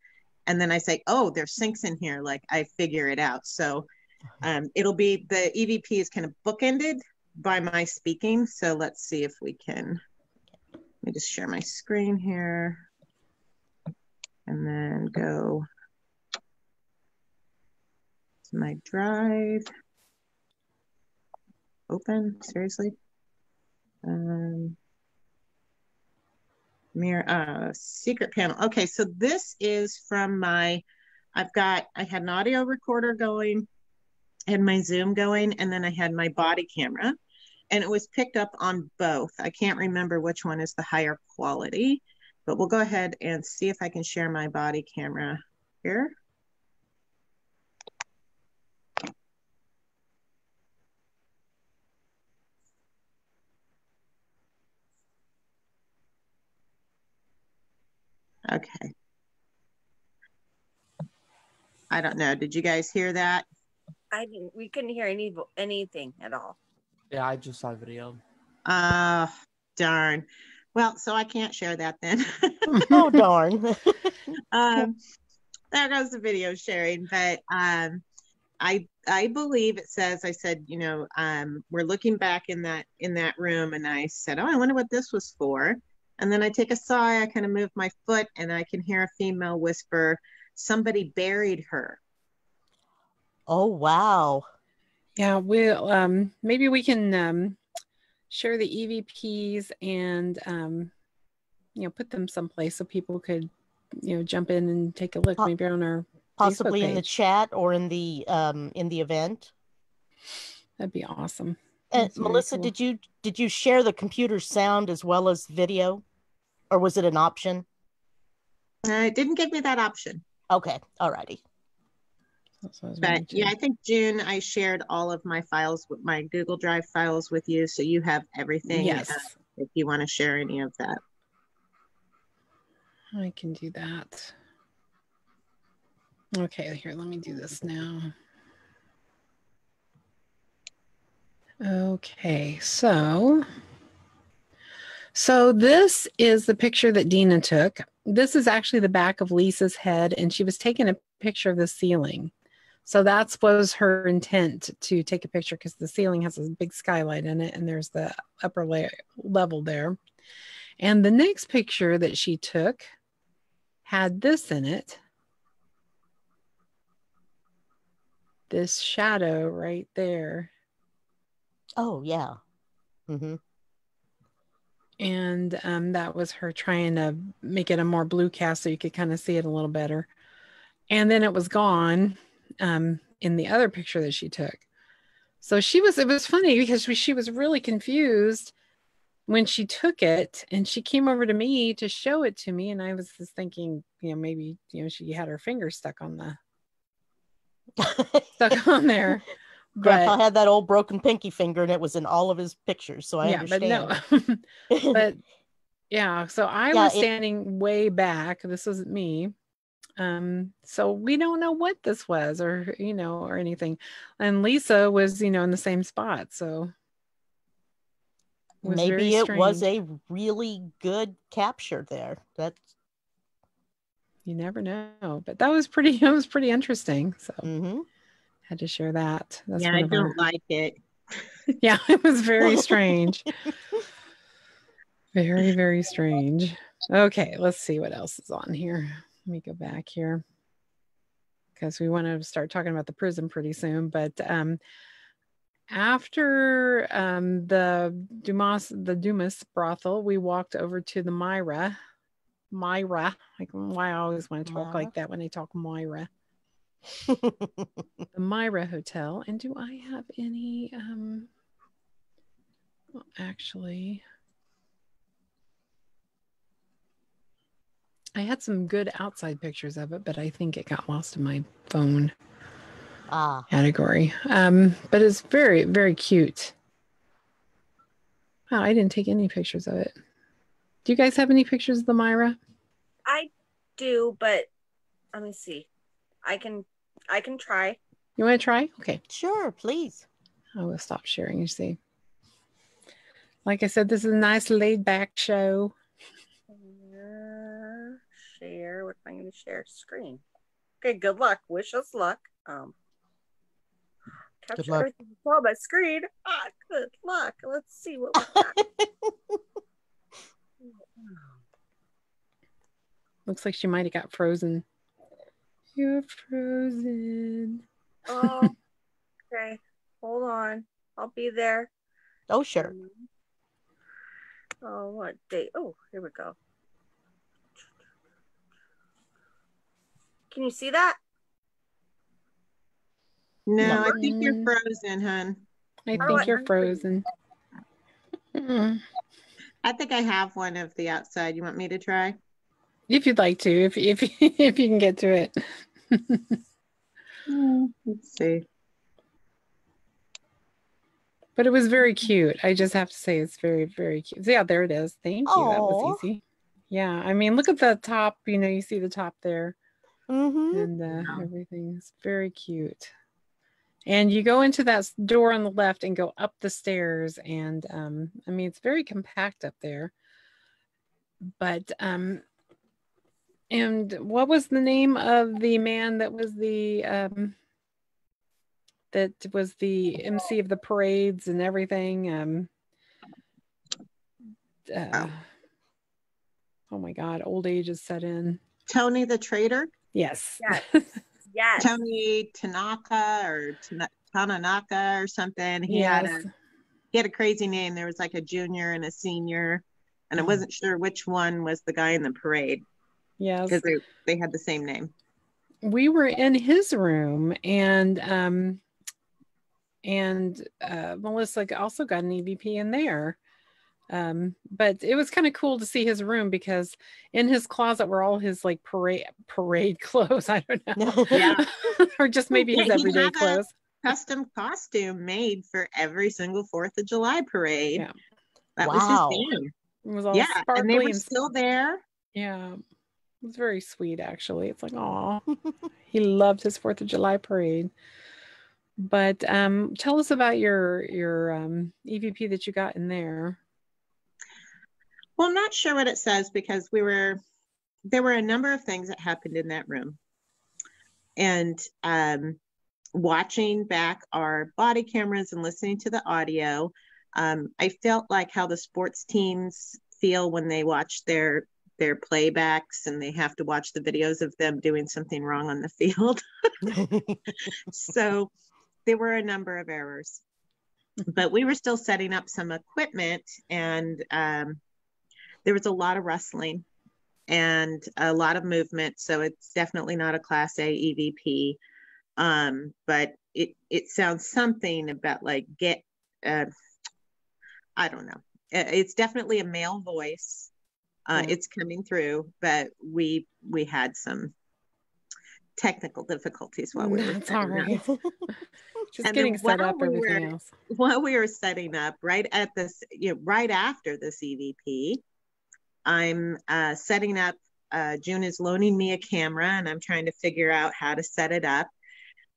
And then I say, oh, there's sinks in here. Like, I figure it out. So it'll be, the EVP is kind of bookended by my speaking. So let's see if we can, let me just share my screen here. And then go to my drive. Open, seriously. Mirror, secret panel. Okay, so this is from I had an audio recorder going, I had my Zoom going, and then I had my body camera, and it was picked up on both. I can't remember which one is the higher quality, but we'll go ahead and see if I can share my body camera here. Okay. I don't know. Did you guys hear that? I didn't. We couldn't hear anything at all. Yeah, I just saw a video. Darn. Well, so I can't share that then. Oh, darn. There goes the video sharing. But I believe it says, I said, you know, we're looking back in that room, and I said, oh, I wonder what this was for. And then I take a sigh, I kind of move my foot, and I can hear a female whisper, somebody buried her. Oh, wow. Yeah, we'll maybe we can share the EVPs and put them someplace so people could jump in and take a look, maybe on our possibly Facebook in the page. chat or in the event. That'd be awesome. And Melissa, cool. did you share the computer sound as well as video, or was it an option? It didn't give me that option. Okay, alrighty. But yeah, I think June, I shared all of my files with my Google Drive files with you, so you have everything. Yes. If you want to share any of that, I can do that. Okay, here, let me do this now. Okay, so this is the picture that Dina took. This is actually the back of Lisa's head, and she was taking a picture of the ceiling. So that was her intent, to take a picture, because the ceiling has a big skylight in it, and there's the upper level there. And the next picture that she took had this in it. This shadow right there. Oh, yeah. And that was her trying to make it a more blue cast so you could kind of see it a little better. And then it was gone in the other picture that she took. So it was funny because she was really confused when she took it, and she came over to me to show it to me. And I was just thinking, maybe, she had her finger stuck on there. Grandpa But had that old broken pinky finger, and it was in all of his pictures. So I understand. But no, but yeah. So I was standing way back. This wasn't me. So we don't know what this was, or or anything. And Lisa was in the same spot, so maybe it was a really good capture there. That's, you never know, but that was pretty interesting. So had to share that. That's I don't like it. Yeah, it was very strange. Very, very strange. Okay, let's see what else is on here. Let me go back here, because we want to start talking about the prison pretty soon. But after the Dumas brothel, we walked over to the Myra. Like, why I always want to talk like that when I talk Myra. The Myra Hotel. And do I have any? Well, actually, I had some good outside pictures of it, but I think it got lost in my phone category. But it's very, very cute. Wow, I didn't take any pictures of it. Do you guys have any pictures of the Myra? I do, but let me see. I can try. You want to try? Okay. Sure, please. I will stop sharing, you see. Like I said, this is a nice laid back show. Share. What am I going to share? Screen. Okay, good luck. Wish us luck. Capture everything on my screen. Good luck. Let's see what we got. Looks like she might have got frozen. You're frozen. Oh, okay. Hold on. I'll be there. Oh, sure. Oh, what date? Oh, here we go. Can you see that? No, I think you're frozen, hon. I think you're frozen. I think I have one of the outside. You want me to try? If you'd like to, if you can get to it. Let's see. But it was very cute. I just have to say it's very, very cute. Yeah, there it is. Thank you. That was easy. Yeah, I mean, look at the top. You see the top there. And everything is very cute. And you go into that door on the left and go up the stairs. And I mean, it's very compact up there. But and what was the name of the man that was the MC of the parades and everything? Oh my God, old age is set in. Tony the Trader? Yes. Yes. Tony Tanaka or Tananaka or something. He had a crazy name. There was like a junior and a senior, and I wasn't sure which one was the guy in the parade. Yes, because they had the same name. We were in his room, and Melissa also got an EVP in there. But it was kind of cool to see his room, because in his closet were all his like parade clothes. I don't know. Yeah. Or just maybe his everyday clothes. Custom costume made for every single 4th of July parade. Yeah. That was his name. It was all sparkly, and they were still there. Yeah. It was very sweet, actually. It's like, oh, he loved his 4th of July parade. But tell us about your EVP that you got in there. Well, I'm not sure what it says, because there were a number of things that happened in that room. And watching back our body cameras and listening to the audio, I felt like how the sports teams feel when they watch their playbacks and they have to watch the videos of them doing something wrong on the field. So there were a number of errors, but we were still setting up some equipment, and there was a lot of rustling and a lot of movement. So it's definitely not a Class A EVP. But it sounds something about like I don't know. It's definitely a male voice. It's coming through, but we had some technical difficulties while we were That's setting all right. up. Just And getting then set up, everything else. While we were setting up, right after this EVP, I'm setting up. June is loaning me a camera, and I'm trying to figure out how to set it up.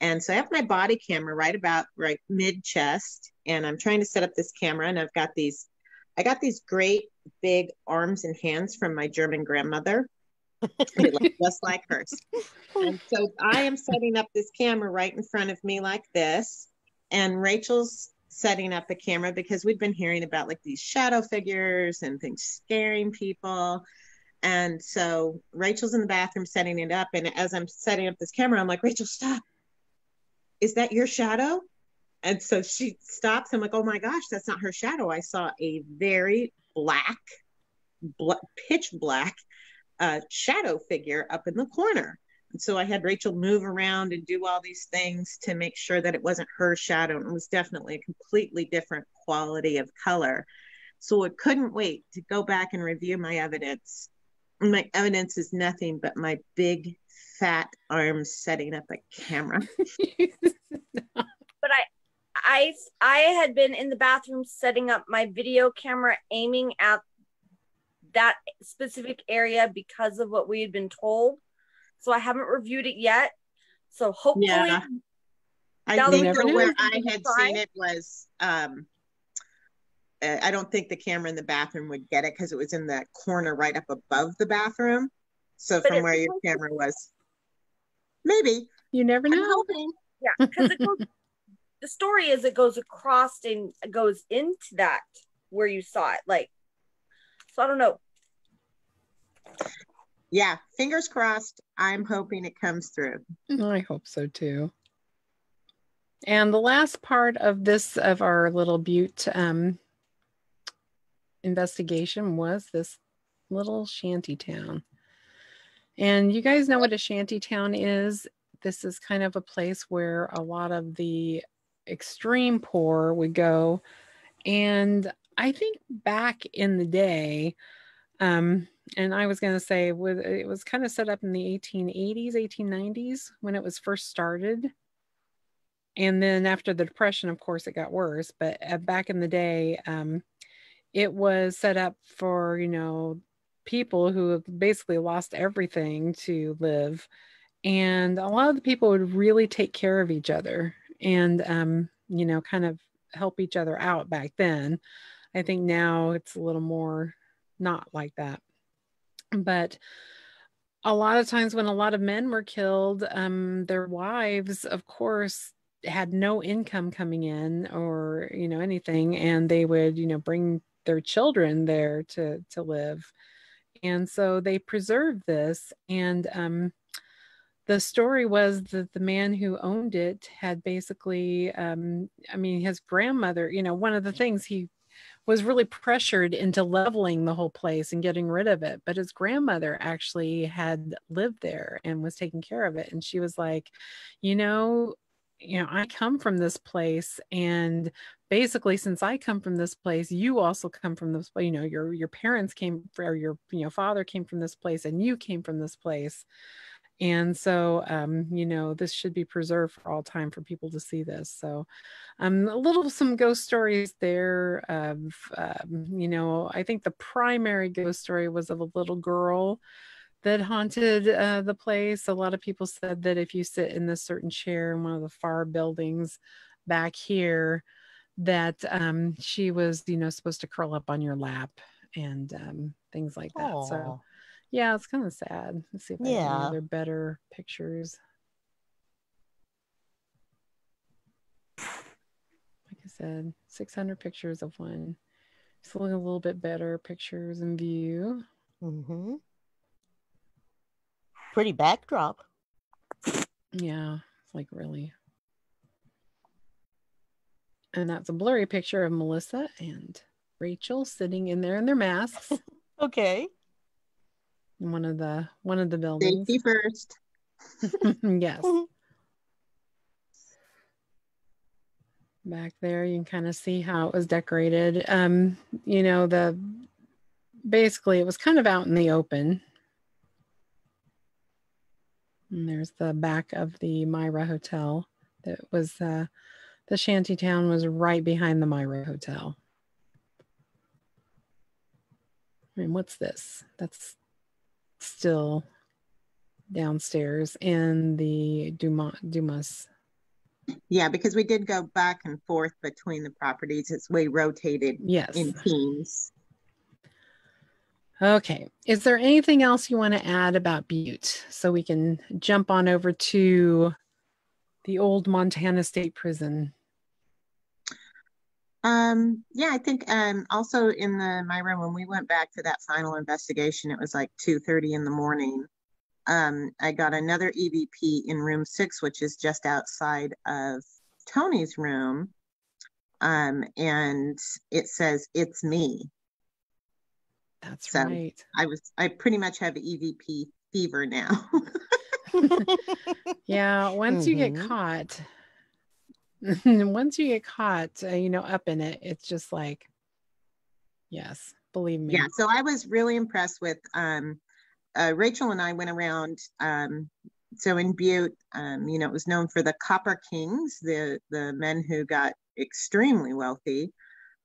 And so I have my body camera right mid chest, and I'm trying to set up this camera. And I got these great big arms and hands from my German grandmother. They look just like hers. And so I am setting up this camera right in front of me like this. And Rachel's setting up a camera because we've been hearing about like these shadow figures and things scaring people. And so Rachel's in the bathroom setting it up. And as I'm setting up this camera, I'm like, Rachel, stop. Is that your shadow? And so she stops. I'm like, oh my gosh, that's not her shadow. I saw a very pitch black shadow figure up in the corner. And so I had Rachel move around and do all these things to make sure that it wasn't her shadow. And it was definitely a completely different quality of color. So I couldn't wait to go back and review my evidence. My evidence is nothing but my big fat arms setting up a camera. But I had been in the bathroom setting up my video camera, aiming at that specific area because of what we had been told. So I haven't reviewed it yet. So hopefully, yeah. I think where I had seen it was, I don't think the camera in the bathroom would get it because it was in the corner right up above the bathroom. So from where your camera was, maybe. You never know. I'm hoping. Yeah, because the story is it goes across and goes into that where you saw it. Like, so I don't know. Yeah, fingers crossed. I'm hoping it comes through. I hope so too. And the last part of our little Butte investigation was this little shanty town. And you guys know what a shanty town is. This is kind of a place where a lot of the extreme poor would go. And I think back in the day, and I was going to say it was kind of set up in the 1880s, 1890s when it was first started. And then after the Depression, of course, it got worse. But back in the day, it was set up for, people who have basically lost everything to live. And a lot of the people would really take care of each other and, kind of help each other out back then. I think now it's a little more not like that. But a lot of times when a lot of men were killed, their wives, of course, had no income coming in or, anything. And they would, bring their children there to live. And so they preserved this. And the story was that the man who owned it had basically, his grandmother, one of the things he was really pressured into leveling the whole place and getting rid of it. But his grandmother actually had lived there and was taking care of it. And she was like, I come from this place, and basically, since I come from this place, you also come from this. Your parents came, or your father came from this place, and you came from this place. And so, this should be preserved for all time for people to see this. So, some ghost stories there of, I think the primary ghost story was of a little girl that haunted the place. A lot of people said that if you sit in this certain chair in one of the far buildings back here, that she was, supposed to curl up on your lap and things like that. Aww. So, yeah, it's kind of sad. Let's see if I have any other better pictures. Like I said, 600 pictures of one. Just looking a little bit better pictures in view. Mm-hmm. Pretty backdrop. Yeah, it's like really. And that's a blurry picture of Melissa and Rachel sitting in there in their masks. Okay. in one of the buildings. Safety first. Yes. Back there, you can kind of see how it was decorated. You know, basically it was kind of out in the open. And there's the back of the Myra Hotel. That was the shanty town was right behind the Myra Hotel. And what's this? That's still downstairs in the Dumas. Yeah, because we did go back and forth between the properties. It's way rotated Yes. in teams. Okay. Is there anything else you want to add about Butte so we can jump on over to the old Montana State Prison? Yeah, I think also in my room when we went back to that final investigation, it was like 2:30 in the morning. I got another EVP in room 6, which is just outside of Tony's room. And it says, "It's me." That's So right. I pretty much have EVP fever now. Yeah, once you get caught, you know, up in it, it's just like, yes, believe me. Yeah, so I was really impressed with Rachel and I went around. So in Butte, you know, it was known for the Copper Kings, the men who got extremely wealthy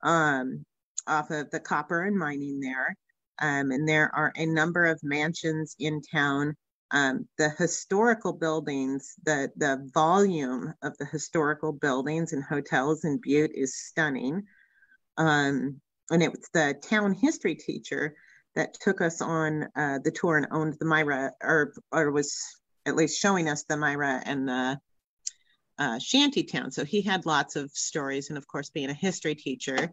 off of the copper and mining there. And there are a number of mansions in town. The historical buildings, the volume of the historical buildings and hotels in Butte is stunning. And it was the town history teacher that took us on the tour and owned the Myra, or was at least showing us the Myra and the shanty town. So he had lots of stories. And of course, being a history teacher,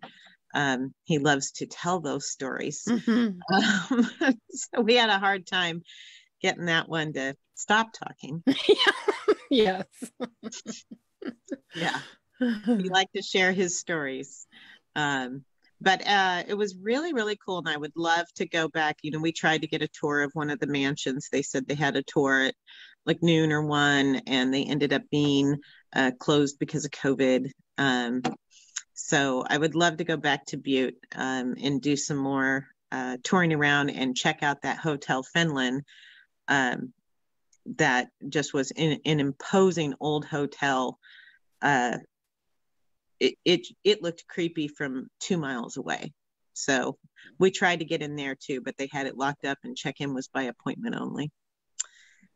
he loves to tell those stories. So we had a hard time getting that one to stop talking. Yes. Yeah. He liked to share his stories. But it was really, really cool. And I would love to go back. You know, we tried to get a tour of one of the mansions. They said they had a tour at like noon or 1, and they ended up being closed because of COVID. So I would love to go back to Butte and do some more touring around and check out that Hotel Finland. That just was an imposing old hotel. It looked creepy from 2 miles away. So we tried to get in there too, but they had it locked up and check-in was by appointment only.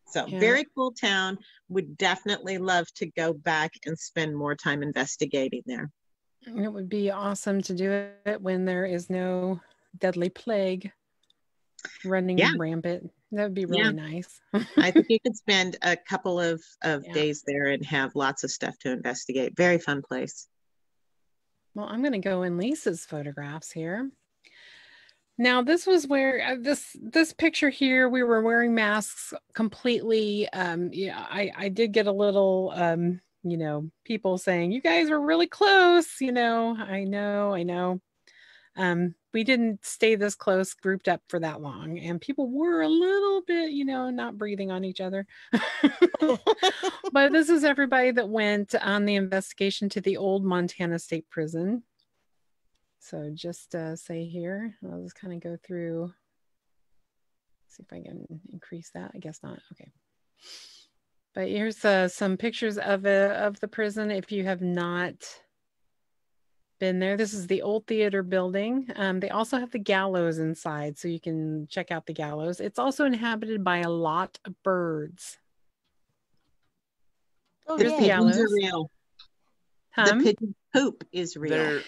So yeah. Very cool town. Would definitely love to go back and spend more time investigating there. It would be awesome to do it when there is no deadly plague running rampant. That would be really nice. I think you could spend a couple of days there and have lots of stuff to investigate. Very fun place. Well, I'm going to go in Lisa's photographs here. Now, this was where this picture here, we were wearing masks completely. Yeah, I did get a little, you know, people saying, you guys were really close. You know. We didn't stay this close grouped up for that long, and people were a little bit, you know, not breathing on each other. But this is everybody that went on the investigation to the old Montana State Prison. So just say here, I'll just kind of go through, see if I can increase that. I guess not. Okay. But here's some pictures of the prison. If you have not been there, this is the old theater building. They also have the gallows inside, so you can check out the gallows. It's also inhabited by a lot of birds. Oh, the pigeons are real. The pigeon poop is real.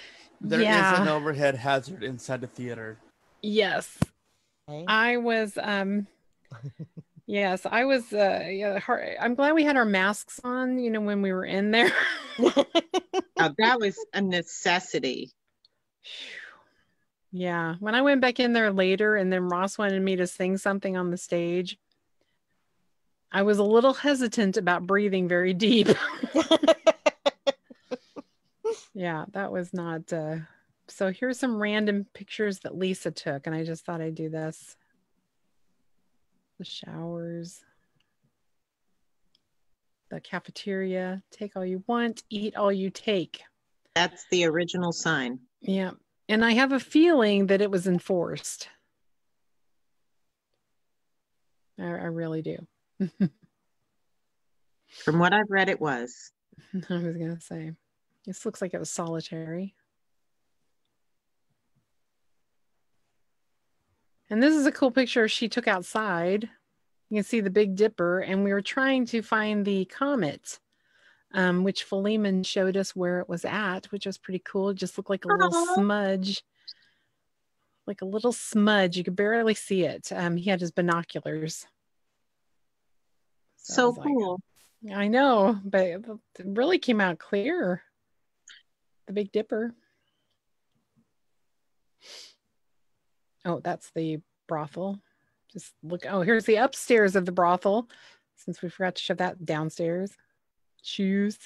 There is an overhead hazard inside the theater. Yes. Okay. I was yes, I was I'm glad we had our masks on, you know, when we were in there. That was a necessity. Yeah. When I went back in there later and then Ross wanted me to sing something on the stage, I was a little hesitant about breathing very deep. Yeah, that was not so here's some random pictures that Lisa took, and I just thought I'd do this. The showers, the cafeteria, take all you want, eat all you take. That's the original sign. Yeah. And I have a feeling that it was enforced. I really do. From what I've read, it was. I was going to say, this looks like it was solitary. And this is a cool picture she took outside. You can see the Big Dipper, and we were trying to find the comet, which Philemon showed us where it was at, which was pretty cool. It just looked like a little smudge. Like a little smudge. You could barely see it. He had his binoculars. So cool. Like, I know, but it really came out clear. The Big Dipper. Oh, that's the brothel. Just look. Oh, here's the upstairs of the brothel, since we forgot to shove that downstairs. Shoes.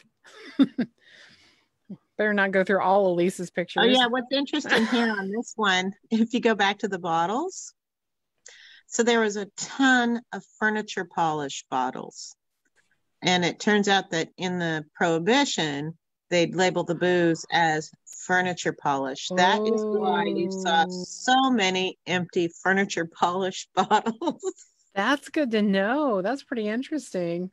Better not go through all of Lisa's pictures. Oh, yeah. What's interesting here on this one, if you go back to the bottles, so there was a ton of furniture polish bottles. And it turns out that in the Prohibition, they'd label the booze as furniture polish. That is why you saw so many empty furniture polish bottles. That's good to know. That's pretty interesting.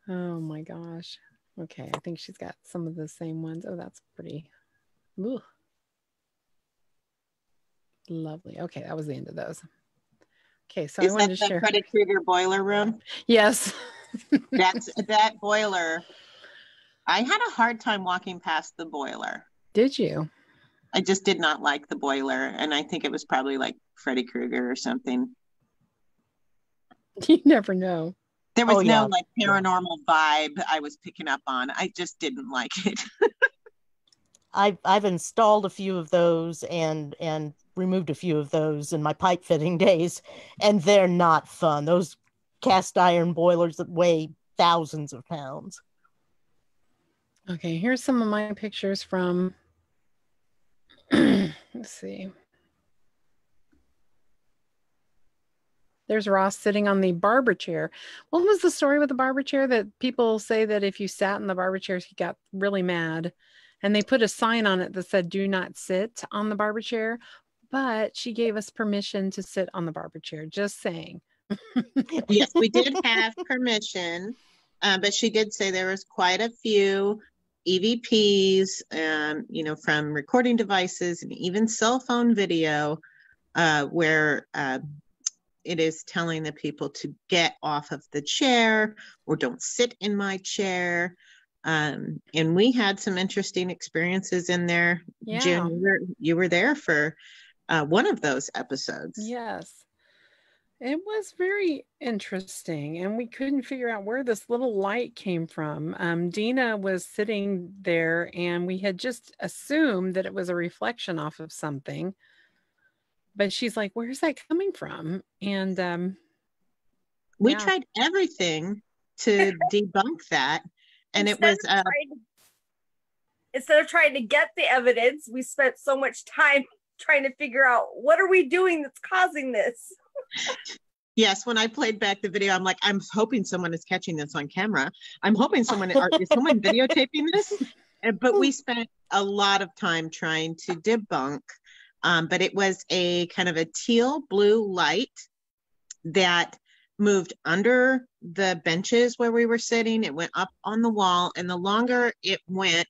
Oh my gosh. Okay, I think she's got some of the same ones. Oh, that's pretty. Ooh. Lovely. Okay, that was the end of those. Okay, so I wanted to share. Is that the Freddy Krueger boiler room? Yes. That's that boiler. I had a hard time walking past the boiler. Did you? I just did not like the boiler, and I think it was probably like Freddy Krueger or something. You never know. There was no like paranormal vibe I was picking up on. I just didn't like it. I've installed a few of those and removed a few of those in my pipe fitting days, and they're not fun. Those cast iron boilers that weigh thousands of pounds. Okay, here's some of my pictures from, let's see. There's Ross sitting on the barber chair. What was the story with the barber chair? That people say that if you sat in the barber chair, he got really mad. And they put a sign on it that said, do not sit on the barber chair. But she gave us permission to sit on the barber chair. Just saying. Yes, we did have permission. But she did say there was quite a few EVPs, from recording devices and even cell phone video where it is telling the people to get off of the chair or don't sit in my chair. And we had some interesting experiences in there. Yeah. June, you were there for one of those episodes. Yes. It was very interesting, and we couldn't figure out where this little light came from. Dina was sitting there, and we had just assumed that it was a reflection off of something. But she's like, where's that coming from? And we tried everything to debunk that. And instead of trying to get the evidence, we spent so much time trying to figure out what are we doing that's causing this. Yes, when I played back the video, I'm like, I'm hoping someone is catching this on camera. I'm hoping is someone videotaping this? But we spent a lot of time trying to debunk. But it was a kind of a teal blue light that moved under the benches where we were sitting. It went up on the wall, and the longer it went,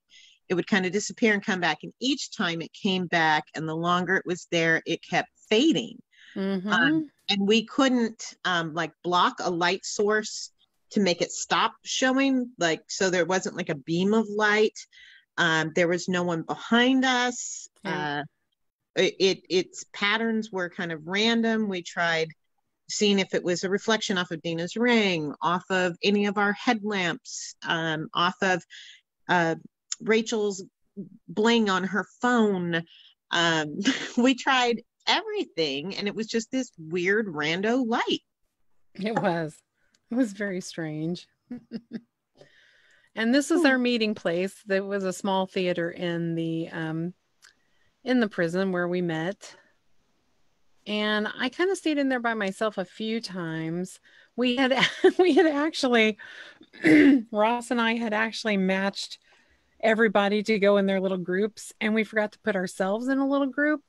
it would kind of disappear and come back. And each time it came back, and the longer it was there, it kept fading. Mm-hmm. And we couldn't block a light source to make it stop showing, so there wasn't like a beam of light. There was no one behind us. Its patterns were kind of random. We tried seeing if it was a reflection off of Dina's ring, off of any of our headlamps, off of Rachel's bling on her phone. We tried everything, and it was just this weird rando light. It was very strange. And this is our meeting place. There was a small theater in the prison where we met. And I kind of stayed in there by myself a few times. We had actually Ross and I had actually matched everybody to go in their little groups, and we forgot to put ourselves in a little group.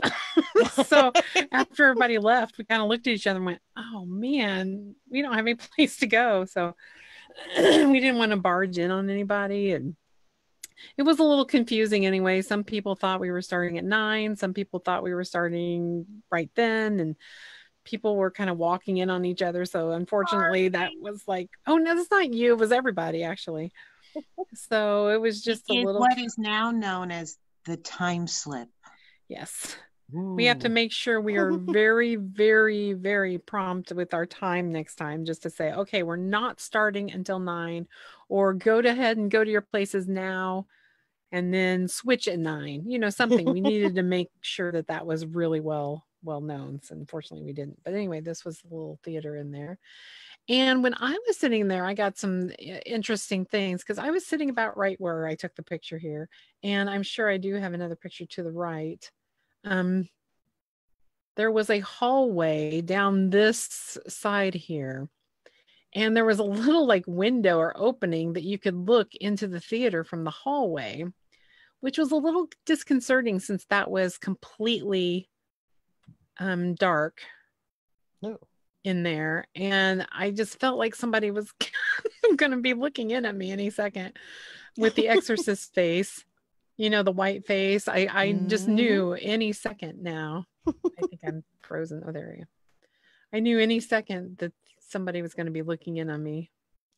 So after everybody left, we kind of looked at each other and went, oh man, we don't have any place to go. So we didn't want to barge in on anybody, and it was a little confusing anyway. Some people thought we were starting at 9. Some people thought we were starting right then, and people were kind of walking in on each other. So unfortunately, that was like, oh no, that's not you. It was everybody actually. So it was just a little. What is now known as the time slip. Yes. We have to make sure we are very, very, very prompt with our time next time, just to say, okay, we're not starting until 9, or go ahead and go to your places now and then switch at 9. You know, something we needed to make sure that that was really well known. So unfortunately we didn't. But anyway, this was a little theater in there. And when I was sitting there, I got some interesting things, because I was sitting about right where I took the picture here. And I'm sure I do have another picture to the right. There was a hallway down this side here, and there was a little like window or opening that you could look into the theater from the hallway, which was a little disconcerting since that was completely dark in there. And I just felt like somebody was going to be looking in at me any second with the exorcist face. You know, the white face. I just knew any second now. I think I'm frozen. Oh, there we go. I knew any second that somebody was going to be looking in on me.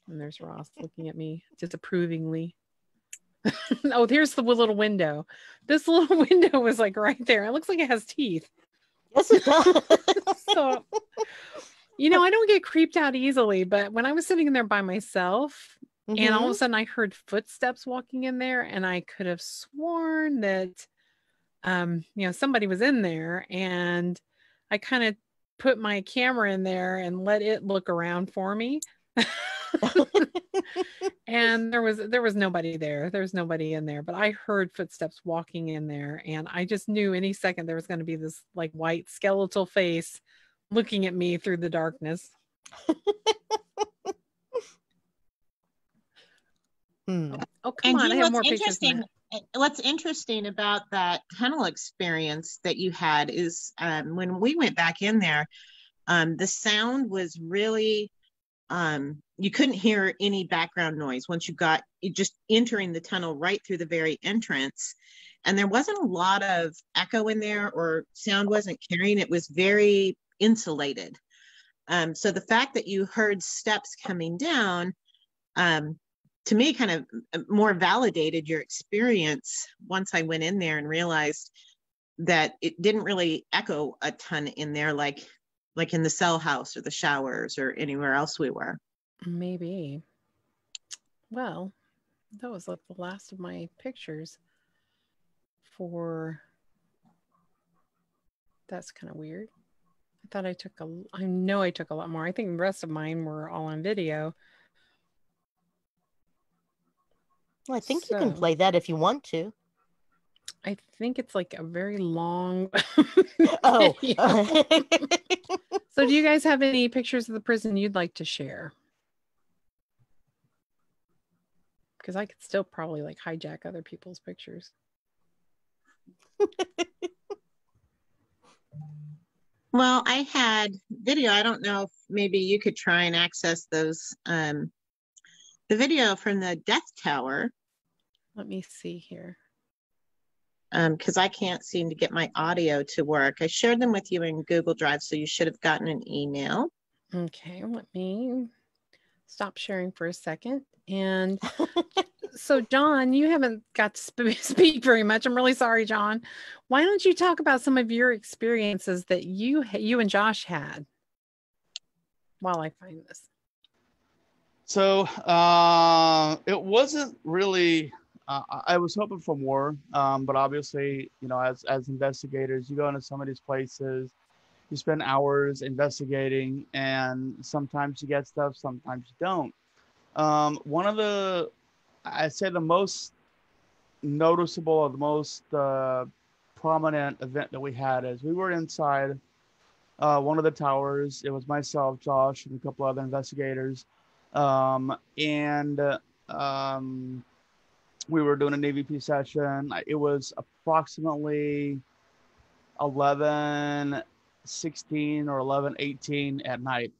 And there's Ross looking at me disapprovingly. Oh, here's the little window. This little window was like right there. It looks like it has teeth. Yes, it does. So, you know, I don't get creeped out easily, but when I was sitting in there by myself, and all of a sudden I heard footsteps walking in there, and I could have sworn that, you know, somebody was in there, and I kind of put my camera in there and let it look around for me. And there was nobody there. There was nobody in there, but I heard footsteps walking in there, and I just knew any second there was going to be this like white skeletal face looking at me through the darkness. Oh, come on. I have more pictures than that. What's interesting about that tunnel experience that you had is when we went back in there, the sound was really, you couldn't hear any background noise once you just entering the tunnel right through the very entrance. And there wasn't a lot of echo in there, or sound wasn't carrying. It was very insulated. So the fact that you heard steps coming down, to me, kind of more validated your experience once I went in there and realized that it didn't really echo a ton in there, like in the cell house or the showers or anywhere else we were. Maybe. Well, that was like the last of my pictures for. That's kind of weird. I thought I took I know I took a lot more. I think the rest of mine were all on video. Well, I think you can play that if you want to. I think it's like a very long. Oh. So do you guys have any pictures of the prison you'd like to share? Because I could still probably like hijack other people's pictures. Well, I had video. I don't know if maybe you could try and access those. The video from the death tower. Let me see here. Because I can't seem to get my audio to work. I shared them with you in Google Drive, so you should have gotten an email. Okay, let me stop sharing for a second. And so, John, you haven't got to speak very much. I'm really sorry, John. Why don't you talk about some of your experiences that you and Josh had while I find this? So it wasn't really, I was hoping for more, but obviously, you know, as investigators, you go into some of these places, you spend hours investigating, and sometimes you get stuff, sometimes you don't. One of the I'd say the most noticeable or the most prominent event that we had is we were inside one of the towers. It was myself, Josh, and a couple other investigators. And we were doing an EVP session. It was approximately 11:16 or 11:18 at night.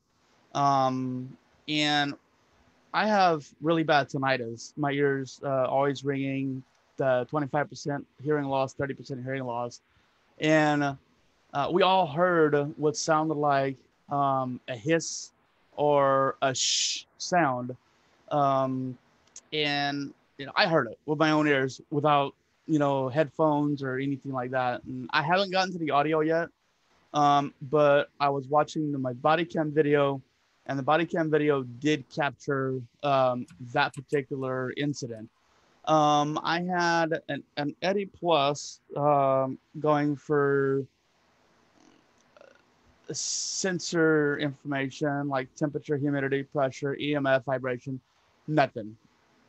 And I have really bad tinnitus. My ears always ringing, the 25% hearing loss, 30% hearing loss. And we all heard what sounded like a hiss or a shh sound. And I heard it with my own ears without, headphones or anything like that. And I haven't gotten to the audio yet, but I was watching my body cam video, and the body cam video did capture that particular incident. I had an Eddy Plus going for sensor information like temperature, humidity, pressure, EMF, vibration, nothing.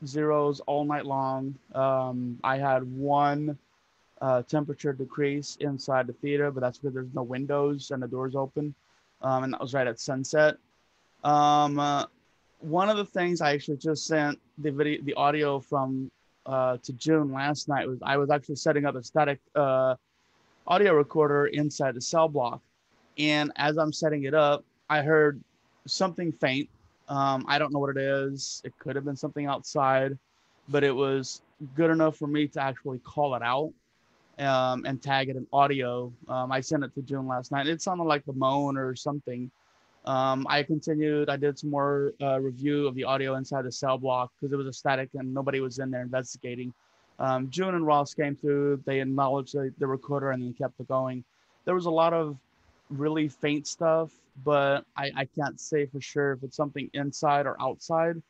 Zeros all night long. I had one temperature decrease inside the theater, but that's because there's no windows and the doors open. And that was right at sunset. One of the things I actually just sent the audio from to June last night was I was actually setting up a static audio recorder inside the cell block. And as I'm setting it up, I heard something faint. I don't know what it is. It could have been something outside, but it was good enough for me to actually call it out and tag it in audio. I sent it to June last night. It sounded like the moan or something. I continued. I did some more review of the audio inside the cell block because it was a static and nobody was in there investigating. June and Ross came through. They acknowledged the recorder and then kept it going. There was a lot of really faint stuff, but I can't say for sure if it's something inside or outside.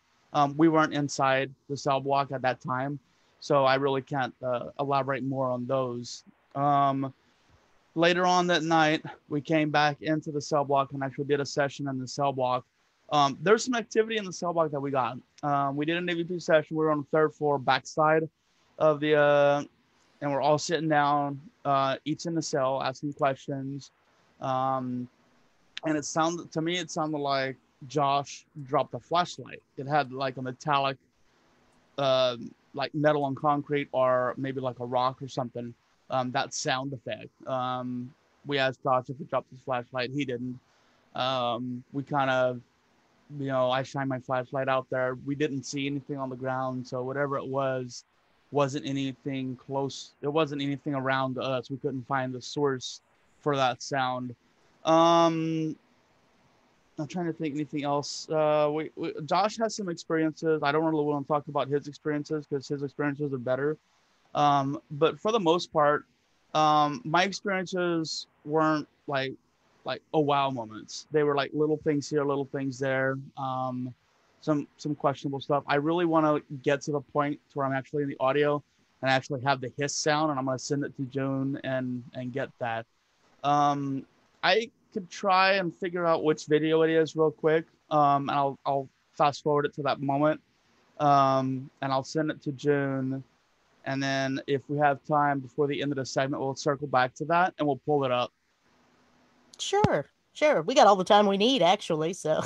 We weren't inside the cell block at that time, so I really can't elaborate more on those. Later on that night, we came back into the cell block and actually did a session in the cell block. There's some activity in the cell block that we got. We did an EVP session. We were on the third floor backside of the, and we're all sitting down, each in the cell, asking questions. And it sounded like Josh dropped a flashlight. It had like a metallic, like metal on concrete or maybe like a rock or something. That sound effect. We asked Josh if he dropped his flashlight. He didn't. We kind of, I shined my flashlight out there. We didn't see anything on the ground. So whatever it was, wasn't anything close. It wasn't anything around us. We couldn't find the source for that sound. I'm trying to think anything else. Josh has some experiences. I don't really want to talk about his experiences because his experiences are better. But for the most part, my experiences weren't like oh wow moments. They were like little things here, little things there. Some questionable stuff. I really want to get to the point where I'm actually in the audio and actually have the hiss sound, and I'm going to send it to June and get that. I could try and figure out which video it is real quick. And I'll fast forward it to that moment. And I'll send it to June. And then if we have time before the end of the segment, we'll circle back to that and we'll pull it up. Sure. We got all the time we need, actually. So,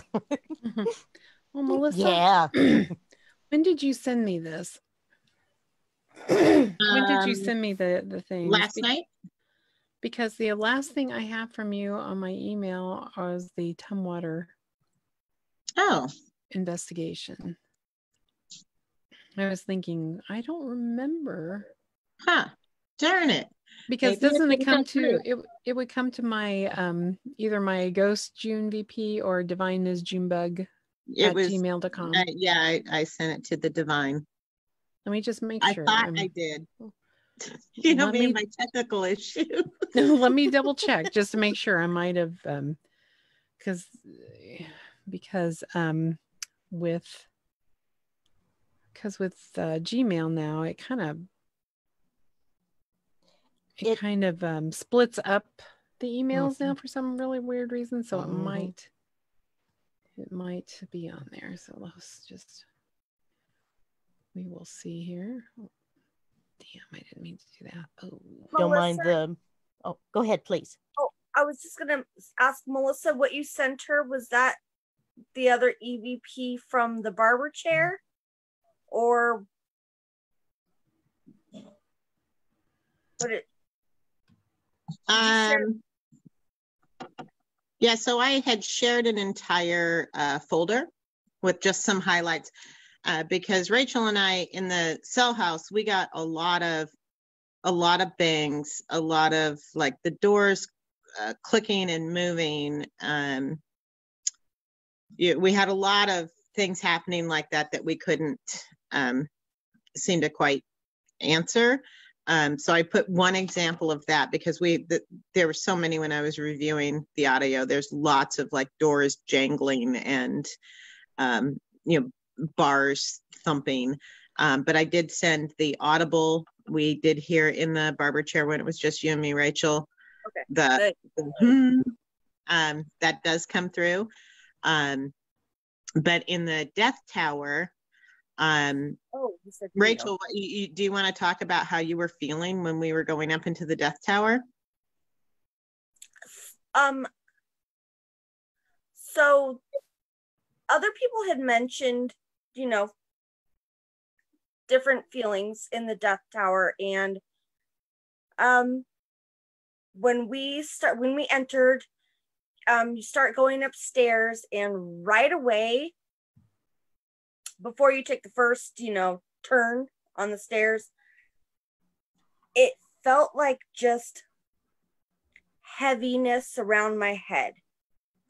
Well, Melissa, yeah. when did you send me this? When did you send me the thing? Last night. Because the last thing I have from you on my email was the Tumwater investigation. I was thinking, I don't remember. Huh. Darn it. Because doesn't it come to it would come to my either my Ghost June VP or Divine is Junebug at gmail.com. Yeah, I sent it to the Divine. Let me just make sure. I thought I did. You know me and my technical issue. Let me double check just to make sure. I might have because with Gmail now it kind of splits up the emails now for some really weird reason, so it might be on there. So let's just we will see here. Oh, damn, I didn't mean to do that. Oh, Don't mind Melissa? the. Oh, go ahead, please. Oh, I was just gonna ask Melissa what you sent her. Was that the other EVP from the barber chair, or what it? Yeah, so I had shared an entire folder with just some highlights because Rachel and I in the cell house, we got a lot of bangs, a lot of like the doors clicking and moving. We had a lot of things happening like that we couldn't seem to quite answer. So I put one example of that because there were so many when I was reviewing the audio. There's lots of like doors jangling and bars thumping. But I did send the audible. We did hear in the barber chair when it was just you and me, Rachel. Okay. That does come through. But in the death tower, Rachel, do you want to talk about how you were feeling when we were going up into the death tower? So other people had mentioned, different feelings in the death tower, and when we entered, you start going upstairs, and right away, before you take the first, turn on the stairs, it felt like just heaviness around my head.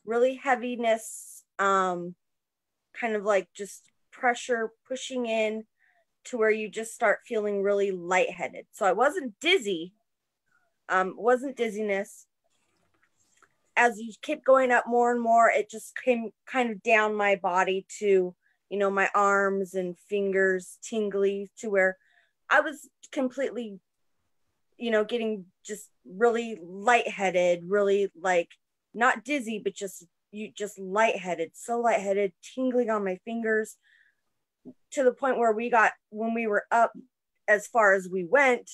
Really heaviness, kind of like just pressure pushing in to where you just start feeling really lightheaded. So I wasn't dizzy. Wasn't dizziness. As you keep going up more and more, it just came kind of down my body to, my arms and fingers tingly to where I was completely, getting just really lightheaded, really like not dizzy, but just lightheaded, so lightheaded, tingling on my fingers to the point where when we were up as far as we went,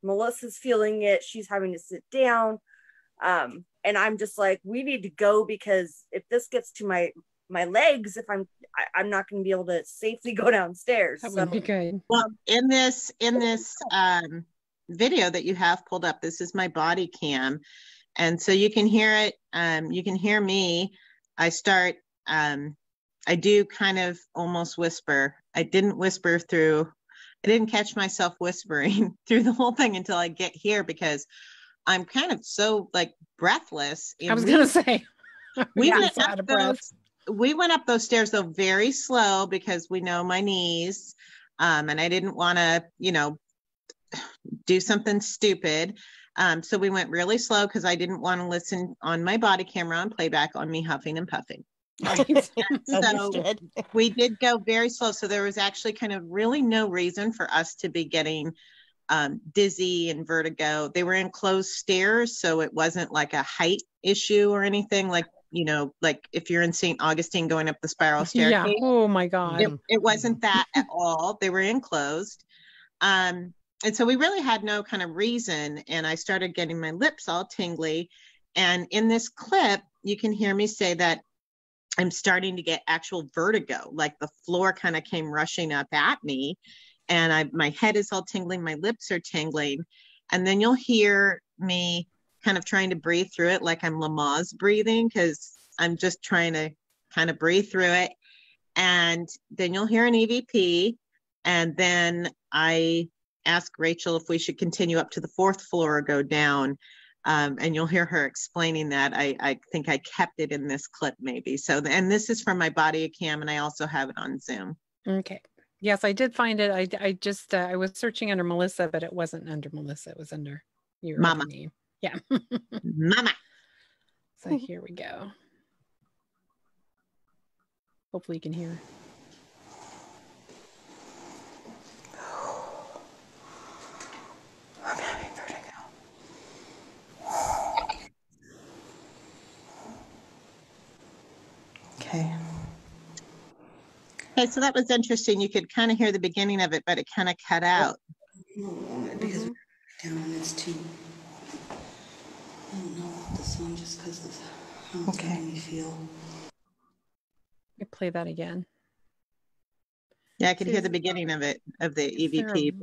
Melissa's feeling it. She's having to sit down. And I'm just like, we need to go because if this gets to my legs, if I'm not going to be able to safely go downstairs. That would be good. Well, in this video that you have pulled up, this is my body cam. And so you can hear it. You can hear me. I do kind of almost whisper. I didn't catch myself whispering through the whole thing until I get here because I'm kind of so like breathless. I was going to say, we went up those stairs though very slow because we know my knees, and I didn't want to, do something stupid. So we went really slow because I didn't want to listen on my body camera on playback on me huffing and puffing. So we did go very slow. So there was actually kind of really no reason for us to be getting dizzy and vertigo. They were enclosed stairs, so it wasn't like a height issue or anything like if you're in St. Augustine going up the spiral staircase. Yeah. Oh my God. It wasn't that at all. They were enclosed. And so we really had no kind of reason. And I started getting my lips all tingly. And in this clip, you can hear me say that I'm starting to get actual vertigo, like the floor kind of came rushing up at me. And my head is all tingling, my lips are tingling. And then you'll hear me kind of trying to breathe through it like I'm Lamaze breathing because I'm just trying to kind of breathe through it. And then you'll hear an EVP. And then I ask Rachel if we should continue up to the 4th floor or go down. And you'll hear her explaining that. I think I kept it in this clip maybe. So, and this is from my body cam and I also have it on Zoom. Okay. Yes, I did find it. I was searching under Melissa, but it wasn't under Melissa. It was under your Mama name. Yeah. Mama. So here we go. Hopefully you can hear. I'm having vertigo. Okay. Okay, so that was interesting. You could kind of hear the beginning of it, but it kind of cut out. Because down it's too. I don't know the song just because of how it's making me feel. You play that again. Yeah, I could hear the beginning of it, of the EVP.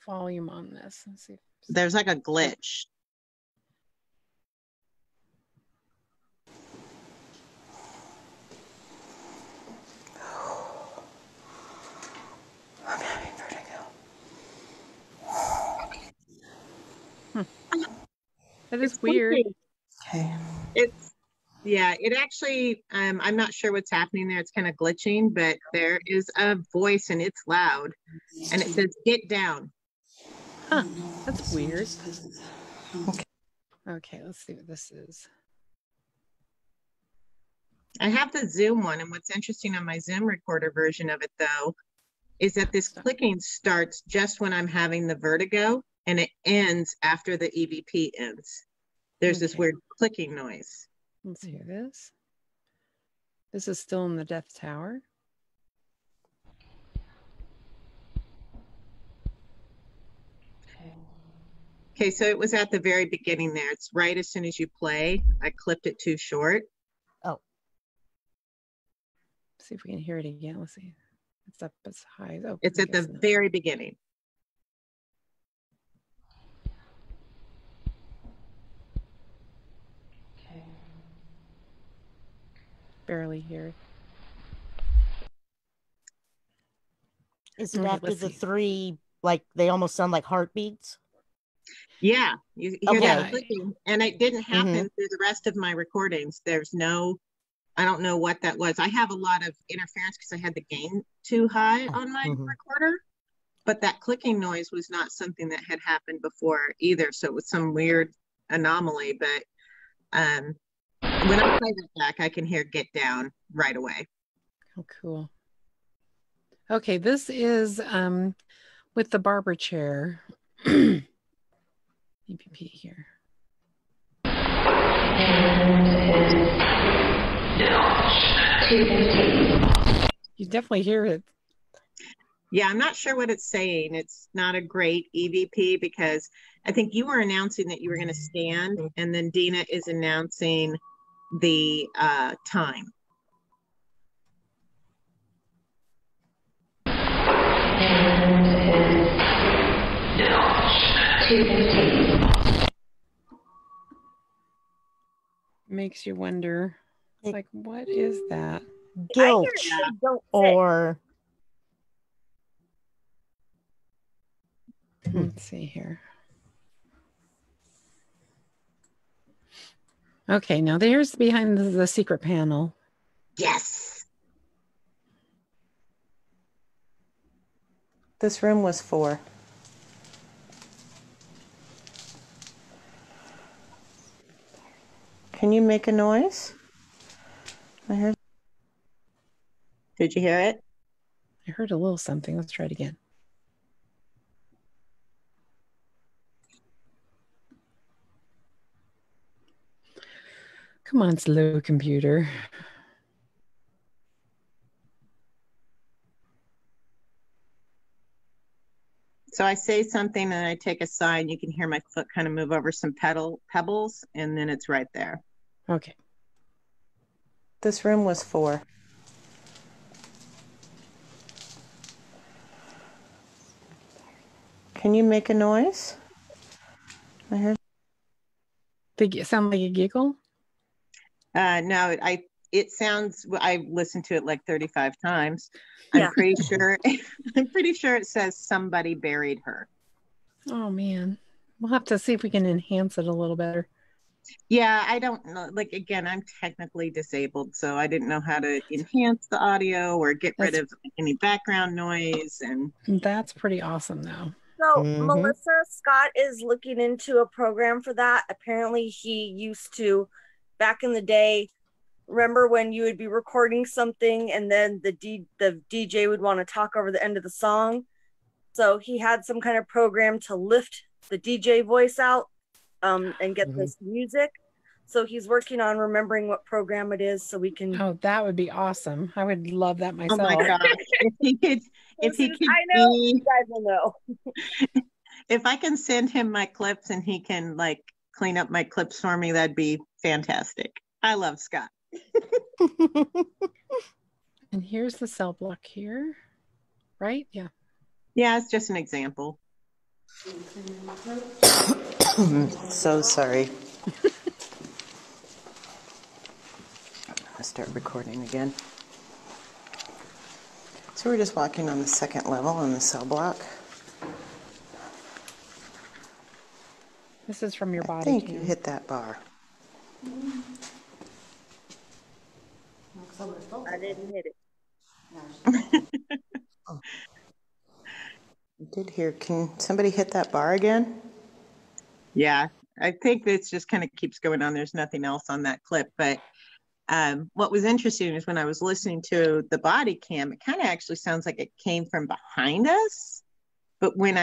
Volume on this. Let's see. There's like a glitch. I'm having vertigo. That is weird. Okay. It actually, I'm not sure what's happening there. It's kind of glitching, but there is a voice and it's loud and it says, "Get down." Huh, that's weird. Okay, let's see what this is. I have the Zoom one, and what's interesting on my Zoom recorder version of it, though, is that this clicking starts just when I'm having the vertigo, and it ends after the EVP ends. There's this weird clicking noise. Let's hear this. This is still in the Death Tower. Okay, so it was at the very beginning there. It's right as soon as you play. I clipped it too short. Oh. See if we can hear it again. Let's see. It's up as high. Oh, it's at the very beginning. Okay. Barely hear it. Is it after the three, like they almost sound like heartbeats? Yeah, you hear that clicking, and it didn't happen through the rest of my recordings. There's no, I don't know what that was. I have a lot of interference because I had the gain too high on my recorder, but that clicking noise was not something that had happened before either. So it was some weird anomaly, but when I play that back, I can hear "Get Down" right away. Oh, cool. Okay, this is with the barber chair. EVP here. You definitely hear it. Yeah, I'm not sure what it's saying. It's not a great EVP because I think you were announcing that you were going to stand, and then Dina is announcing the time. Makes you wonder, like, what is that? Gilch or... Let's see here. Okay, now there's behind the secret panel. Yes. This room was for. Can you make a noise? I heard. Did you hear it? I heard a little something. Let's try it again. Come on, slow computer. So I say something and I take a sign. You can hear my foot kind of move over some pebbles, and then it's right there. Okay. This room was for. Can you make a noise? I heard. Did it sound like a giggle? No, it sounds, I listened to it like 35 times. I'm pretty sure it says somebody buried her. Oh man. We'll have to see if we can enhance it a little better. Yeah, I don't know. Like, again, I'm technically disabled, so I didn't know how to enhance the audio or get rid of any background noise. And that's pretty awesome though. So Melissa, Scott is looking into a program for that. Apparently he used to, back in the day, remember when you would be recording something and then the DJ would want to talk over the end of the song? So he had some kind of program to lift the DJ voice out and get this music. So he's working on remembering what program it is so we can. Oh, that would be awesome. I would love that Oh my myself. gosh. If he could I know, you be, guys will know. if I can send him my clips and he can like clean up my clips for me, that'd be fantastic. I love Scott. And here's the cell block here, right? Yeah. Yeah, it's just an example. So sorry. I'll start recording again. So we're just walking on the second level on the cell block. This is from your I body think cam. you hit that bar. I didn't hit it. I did hear, can somebody hit that bar again? Yeah, I think this just kind of keeps going on. There's nothing else on that clip, but what was interesting is when I was listening to the body cam, it kind of actually sounds like it came from behind us. But when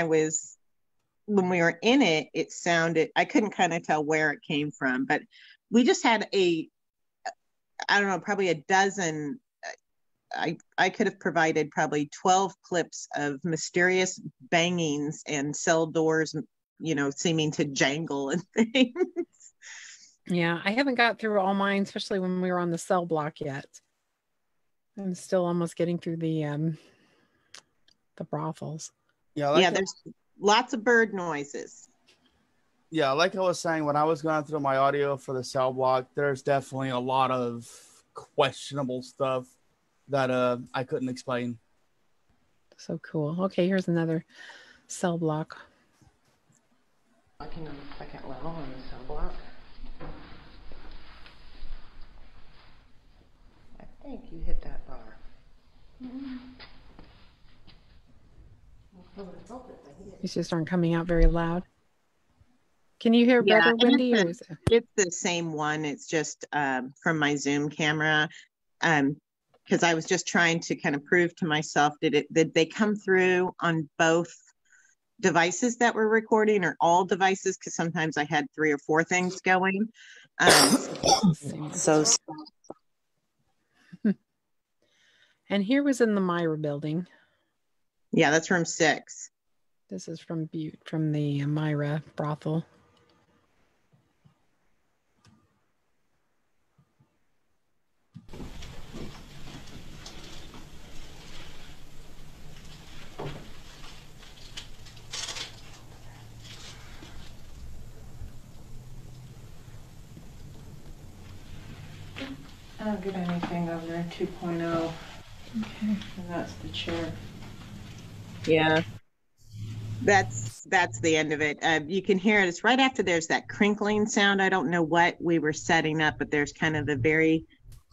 we were in it, it sounded, I couldn't kind of tell where it came from, but we just had I don't know, probably a dozen. I could have provided probably 12 clips of mysterious bangings and cell doors, seeming to jangle and things. Yeah, I haven't got through all mine, especially when we were on the cell block yet. I'm still almost getting through the brothels. Yeah, There's lots of bird noises. Yeah, like I was saying, when I was going through my audio for the cell block, there's definitely a lot of questionable stuff that I couldn't explain. So cool. Okay, here's another cell block. Walking on the second level on the cell block. I think you hit that bar. These just aren't coming out very loud. Can you hear better, Wendy? It's the same one. It's just from my Zoom camera. Because I was just trying to kind of prove to myself, did they come through on both devices that were recording, or all devices? Because sometimes I had 3 or 4 things going. And here was in the Myra building. Yeah, that's room 6. This is from Butte, from the Myra brothel. I don't get anything over 2.0. Okay. And that's the chair. Yeah. That's the end of it. You can hear it. It's right after there's that crinkling sound. I don't know what we were setting up, but there's kind of the very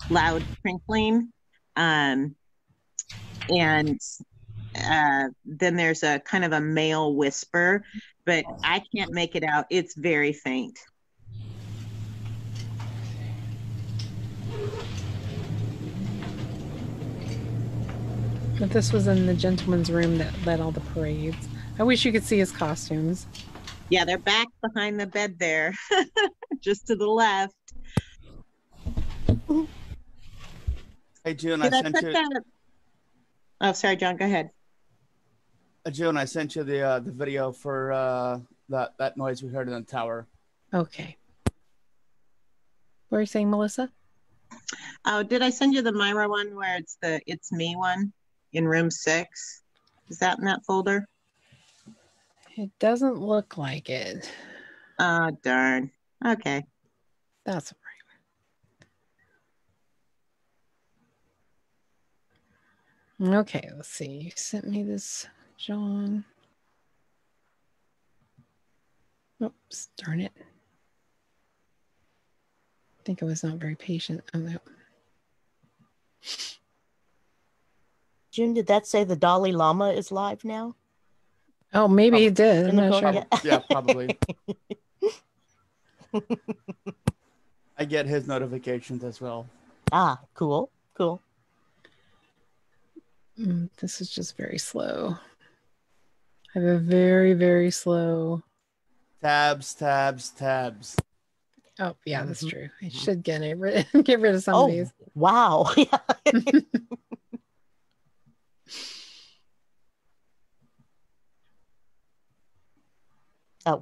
loud crinkling. And then there's a kind of a male whisper, but I can't make it out. It's very faint. But this was in the gentleman's room that led all the parades. I wish you could see his costumes. Yeah, they're back behind the bed there, just to the left. Hey, June, I sent you. Oh, sorry, John, go ahead. June, I sent you the video for that noise we heard in the tower. Okay. What are you saying, Melissa? Oh, did I send you the Myra one where it's the It's Me one in room 6? Is that in that folder? It doesn't look like it. Oh, darn. Okay. That's right. Okay, let's see. You sent me this, John. Oops, darn it. I think I was not very patient. Oh, no. June, did that say the Dalai Lama is live now? Oh, maybe it did. I'm not sure. Yeah, probably. I get his notifications as well. Ah, cool. This is just very slow. I have a very, very slow. Tabs. Oh, yeah, that's Mhm. true. I should get rid of some of these. Wow.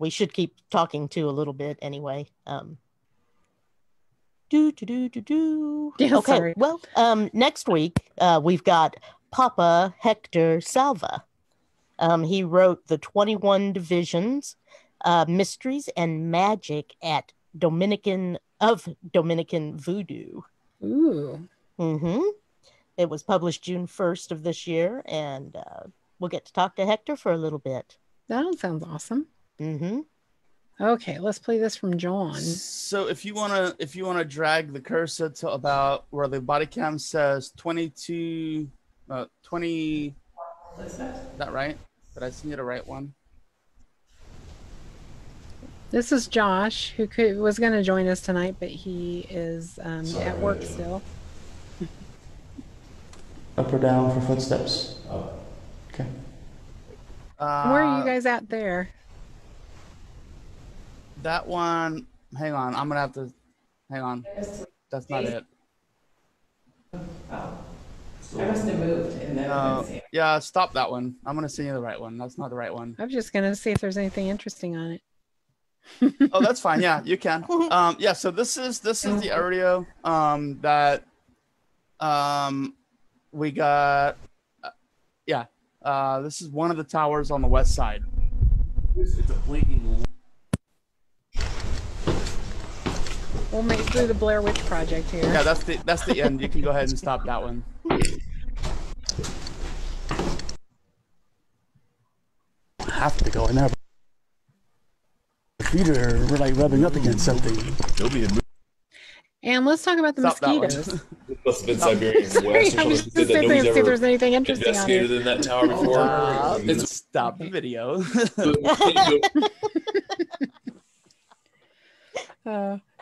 We should keep talking too a little bit anyway. Yeah, Okay, sorry. well, next week we've got Papa Hector Salva. He wrote the 21 Divisions, Mysteries and Magic at Dominican Voodoo. Ooh. Mm-hmm. It was published June 1st of this year, and we'll get to talk to Hector for a little bit. That sounds awesome. Mm-hmm. Okay, let's play this from John. So if you wanna drag the cursor to about where the body cam says 22, 20. Is that right? Did I see the right one? This is Josh, who was going to join us tonight, but he is at work still. Up or down for footsteps? Up. Okay. Where are you guys at there? That one. Hang on. I'm gonna have to. Hang on. That's not it. Oh. I must have moved and then yeah, stop that one. I'm gonna send you the right one. That's not the right one. I'm just gonna see if there's anything interesting on it. Oh, that's fine. Yeah, you can. Yeah. So this is the area that we got. Yeah. This is one of the towers on the west side. It's a blinking. We'll make it through the Blair Witch Project here. Yeah, that's the end. You can go ahead and stop that one. Have to go in there. Feet are like rubbing up against something. And let's talk about the mosquitoes. It must have been Siberian West. I was just saying, see if there's anything interesting on investigated it. in that tower before. Stop the video.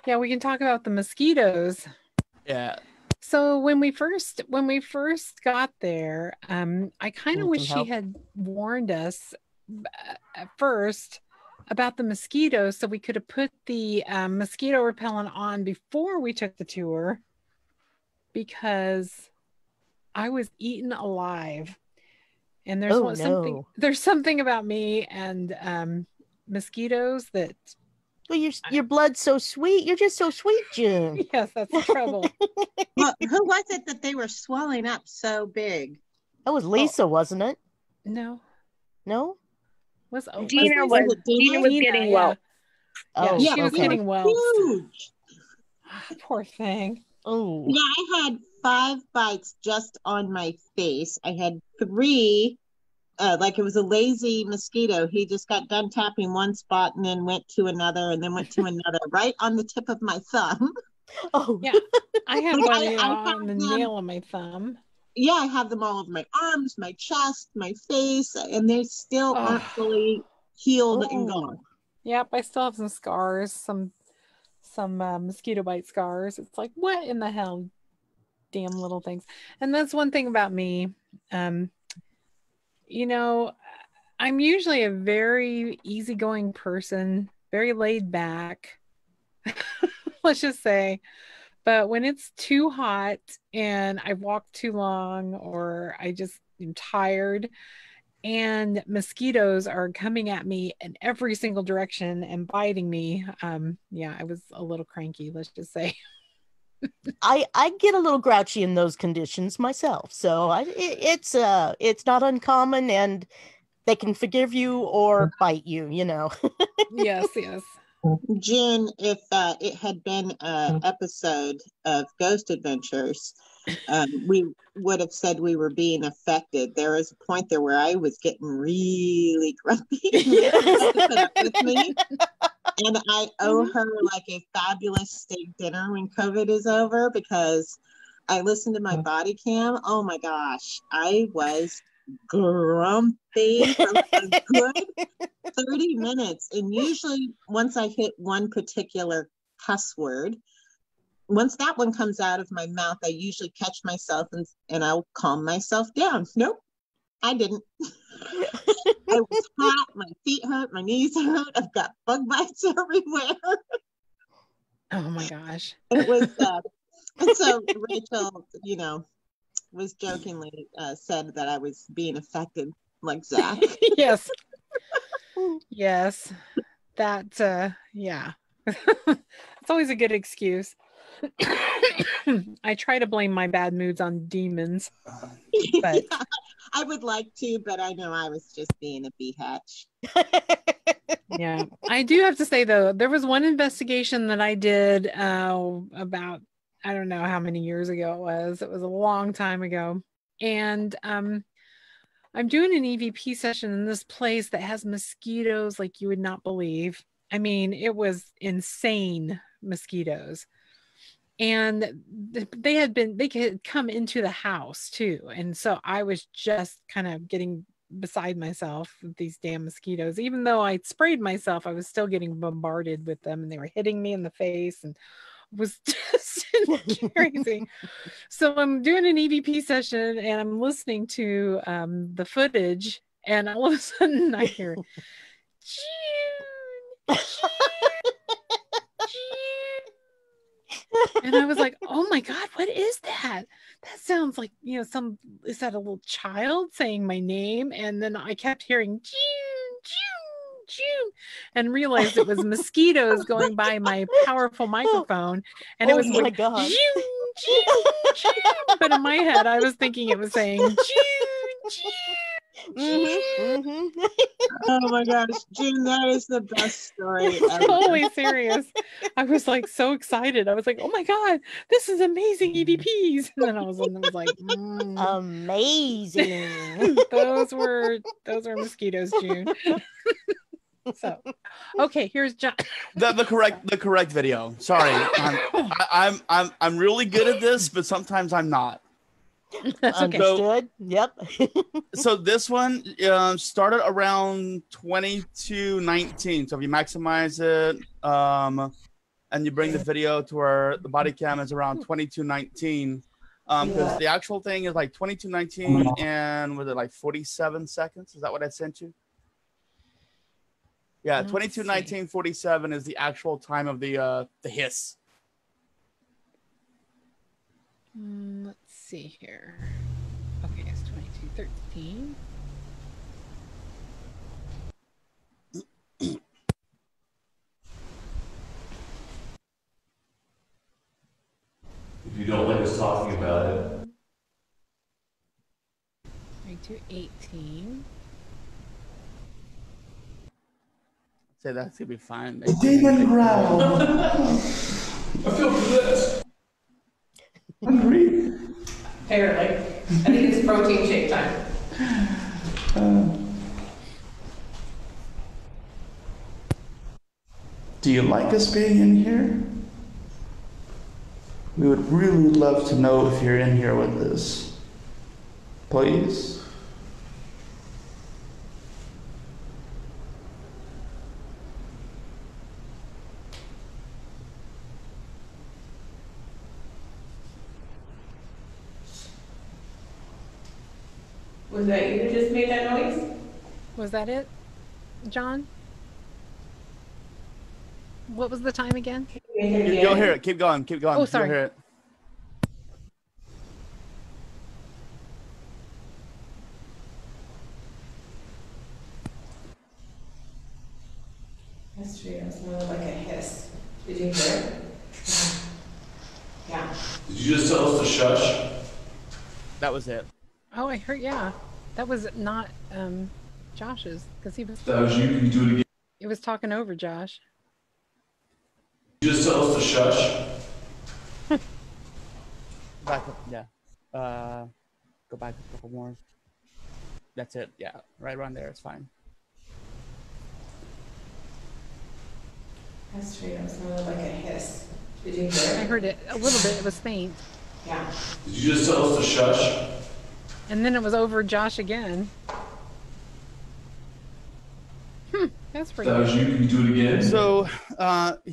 Yeah, we can talk about the mosquitoes. Yeah. So when we first got there, I kind of wish she had warned us at first about the mosquitoes, so we could have put the mosquito repellent on before we took the tour, because I was eaten alive, and there's something about me and mosquitoes that. Well, your blood's so sweet. You're just so sweet, June. Yes, that's the trouble. Well, who was it that they were swelling up so big? That was Lisa, wasn't it? No. Dina was getting well. Yeah, she was getting well. Huge. Poor thing. Oh. Yeah, I had 5 bites just on my face. I had 3. Like it was a lazy mosquito. He just got done tapping one spot and then went to another and then went to another, right on the tip of my thumb. Oh, yeah. I had one on the nail of my thumb. Yeah, I have them all over my arms, my chest, my face, and they still aren't fully healed and gone. Yep, I still have some scars, some mosquito bite scars. It's like, what in the hell, damn little things. And that's one thing about me. You know, I'm usually a very easygoing person, very laid back, let's just say. But when it's too hot and I walked too long, or I just am tired and mosquitoes are coming at me in every single direction and biting me, yeah, I was a little cranky, let's just say. I get a little grouchy in those conditions myself, so it's not uncommon, and they can forgive you or bite you, you know. Yes. June, if it had been an episode of Ghost Adventures, we would have said we were being affected. There was a point there where I was getting really grumpy with me. And I owe her like a fabulous steak dinner when COVID is over, because I listened to my body cam. Oh my gosh, I was grumpy for a good 30 minutes. And usually once I hit one particular cuss word, once that one comes out of my mouth, I usually catch myself and I'll calm myself down. Nope, I didn't. I was hot, my feet hurt, my knees hurt, I've got bug bites everywhere. Oh my gosh. It was, and so Rachel, was jokingly said that I was being affected like Zach. Yes. Yes. That, yeah. It's always a good excuse. I try to blame my bad moods on demons, but Yeah, I would like to, but I know I was just being a behatch. yeah, I do have to say though, there was one investigation that I did about, I don't know how many years ago it was. It was a long time ago, and I'm doing an EVP session in this place that has mosquitoes like you would not believe. I mean, it was insane mosquitoes. And they had come into the house too. And so I was just kind of getting beside myself with these damn mosquitoes. Even though I sprayed myself, I was still getting bombarded with them, and they were hitting me in the face and was just crazy. So I'm doing an EVP session and I'm listening to the footage, and all of a sudden I hear June, June. And I was like, oh my God, what is that? That sounds like, is that a little child saying my name? And then I kept hearing June, June, June, and realized it was mosquitoes going by my powerful microphone. And it was my like, God. June, June, June. But in my head, I was thinking it was saying June, June, June. Oh my gosh, June, that is the best story ever. Totally serious. I was like so excited. I was like, oh my God, this is amazing EVPs. And then all of a sudden I was like, amazing. those were mosquitoes, June. So okay, here's John. the correct video. Sorry. I'm really good at this, but sometimes I'm not. That's okay. Understood. Yep. So this one started around 2219. So if you maximize it and you bring the video to where the body cam is around 2219, because the actual thing is like 2219 and was it like 47 seconds? Is that what I sent you? Yeah, 2219:47 is the actual time of the hiss. Let's see here. Okay, it's 2213. If you don't like us talking about it. 2218. Say that's gonna be fine. Demon growl. I feel possessed. Hungry. Apparently. I think it's protein shake time. Do you like us being in here? We would really love to know if you're in here with us. Please? Was that you who just made that noise? Was that it, John? What was the time again? You'll hear it. Keep going. Keep going. Oh, sorry. You'll hear it. Yesterday it was more like a hiss. Did you hear it? Yeah. Did you just tell us to shush? That was it. Oh, I heard. Yeah, that was not Josh's, because he was. That was you. Can you do it again? It was talking over Josh. Did you just tell us to shush? Back up. Yeah. Go back a couple more. That's it. Yeah. Right around there. It's fine. Yesterday it was more like a hiss. Did you hear it? I heard it a little bit. It was faint. Yeah. Did you just tell us to shush? And then it was over Josh again. That's pretty That was you. Can you do it again? So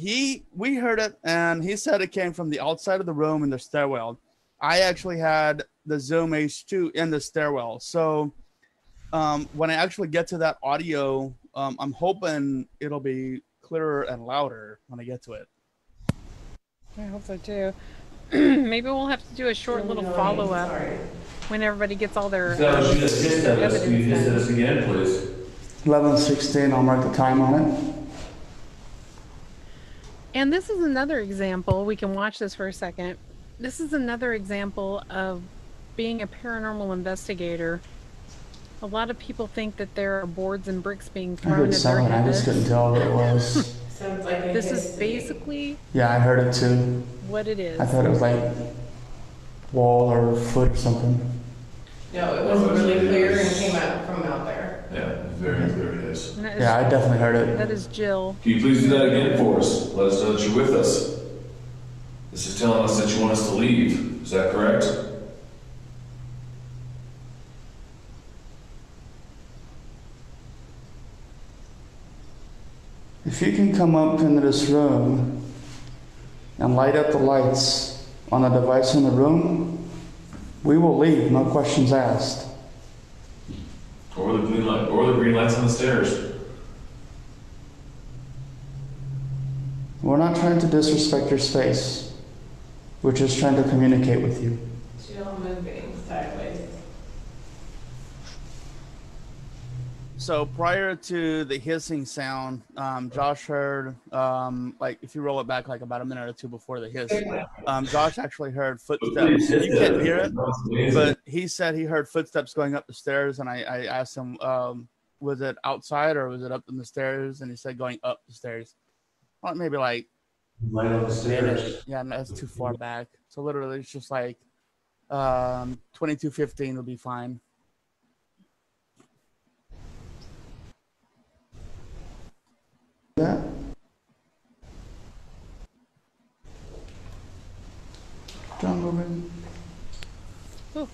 we heard it, and he said it came from the outside of the room in the stairwell. I actually had the Zoom H2 in the stairwell. So when I actually get to that audio, I'm hoping it'll be clearer and louder when I get to it. I hope so too. Maybe we'll have to do a short little follow-up when everybody gets all their evidence done. Again, please. 11:16, I'll mark the time on it. And this is another example. We can watch this for a second. This is another example of being a paranormal investigator. A lot of people think that there are boards and bricks being I thrown heard at their someone, I just heads. couldn't tell what it was. Sounds like a This hiss is to me. basically Yeah, I heard it too. what it is. I thought it was like wall or foot or something. No, it was really clear and came out from out there. Yeah, very clear it is. And that is- Yeah, I definitely heard it. That is Jill. Can you please do that again for us? Let us know that you're with us. This is telling us that you want us to leave. Is that correct? If you can come up into this room and light up the lights on the device in the room, we will leave, no questions asked. Or the green light, or the green lights on the stairs. We're not trying to disrespect your space. We're just trying to communicate with you. Jill moving sideways. So prior to the hissing sound, Josh heard, like if you roll it back like about a minute or two before the hiss, Josh actually heard footsteps. You can't hear it, but he said he heard footsteps going up the stairs, and I asked him, was it outside or was it up in the stairs? And he said going up the stairs. Well, maybe like Light on the stairs. yeah, no, that's too far back. So literally it's just like 22:15 would be fine. That? John moving. Oh,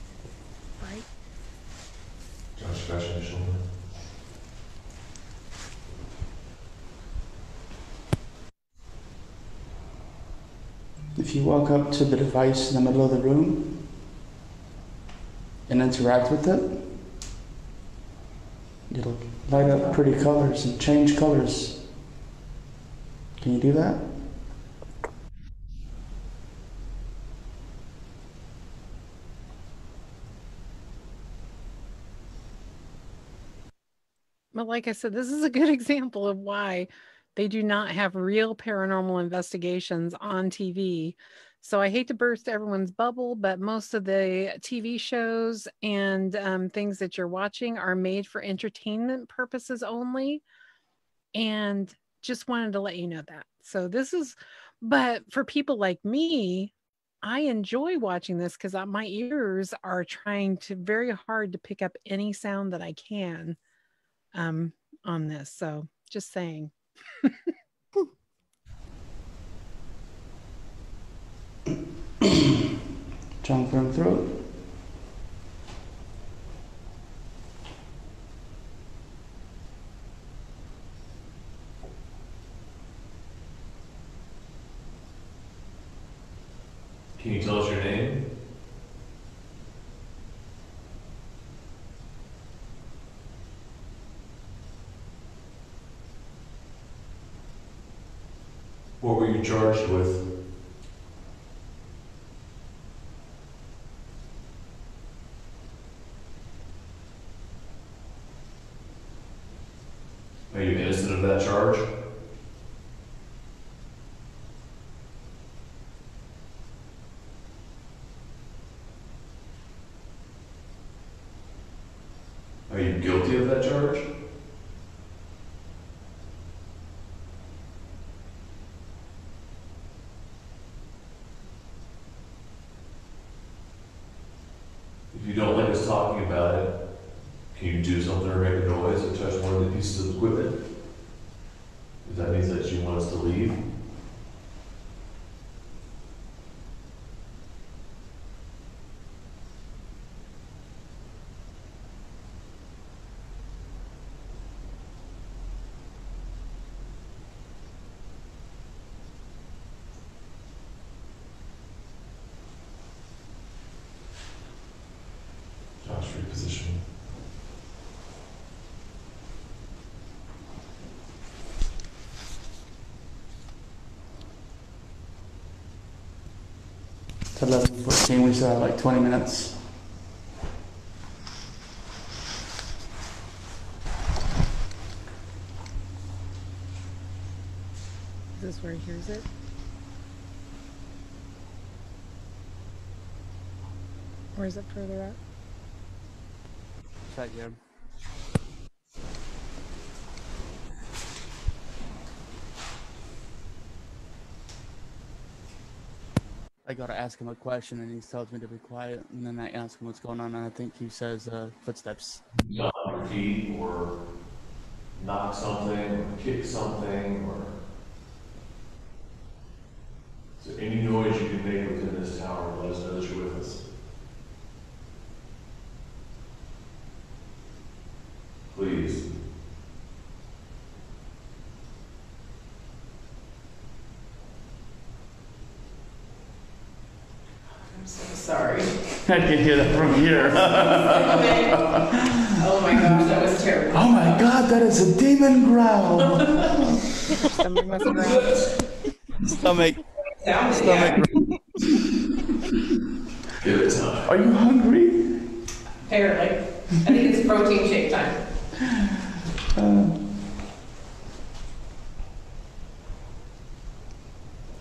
right. Josh, scratching your shoulder. If you walk up to the device in the middle of the room and interact with it, it'll light up pretty colors and change colors. Can you do that? But like I said, this is a good example of why they do not have real paranormal investigations on TV. So I hate to burst everyone's bubble, but most of the TV shows and things that you're watching are made for entertainment purposes only. And just wanted to let you know that. So this is, but for people like me, I enjoy watching this because my ears are trying to very hard to pick up any sound that I can on this. So just saying. Tongue from throat. Can you tell us your name? What were you charged with? Are you innocent of that charge? Are you guilty of that charge? If you don't like us talking about it, can you do something or make a noise or touch one of the pieces of equipment? If that means that you want us to leave? Josh, reposition. to 11:14. We still have like 20 minutes. Is this where he hears it? Or is it further up? It's right here. I gotta ask him a question, and he tells me to be quiet, and then I ask him what's going on, and I think he says footsteps. Not on your feet, or knock something, or kick something, or is there any noise you can make within this tower? Let us know that you're with us. Please. I'm so sorry. I can hear that from here. Oh my gosh, that was terrible. Oh my God, that is a demon growl. Stomach must growl. Stomach. Stomach. Give it time. Are you hungry? Apparently. I think it's protein shake time.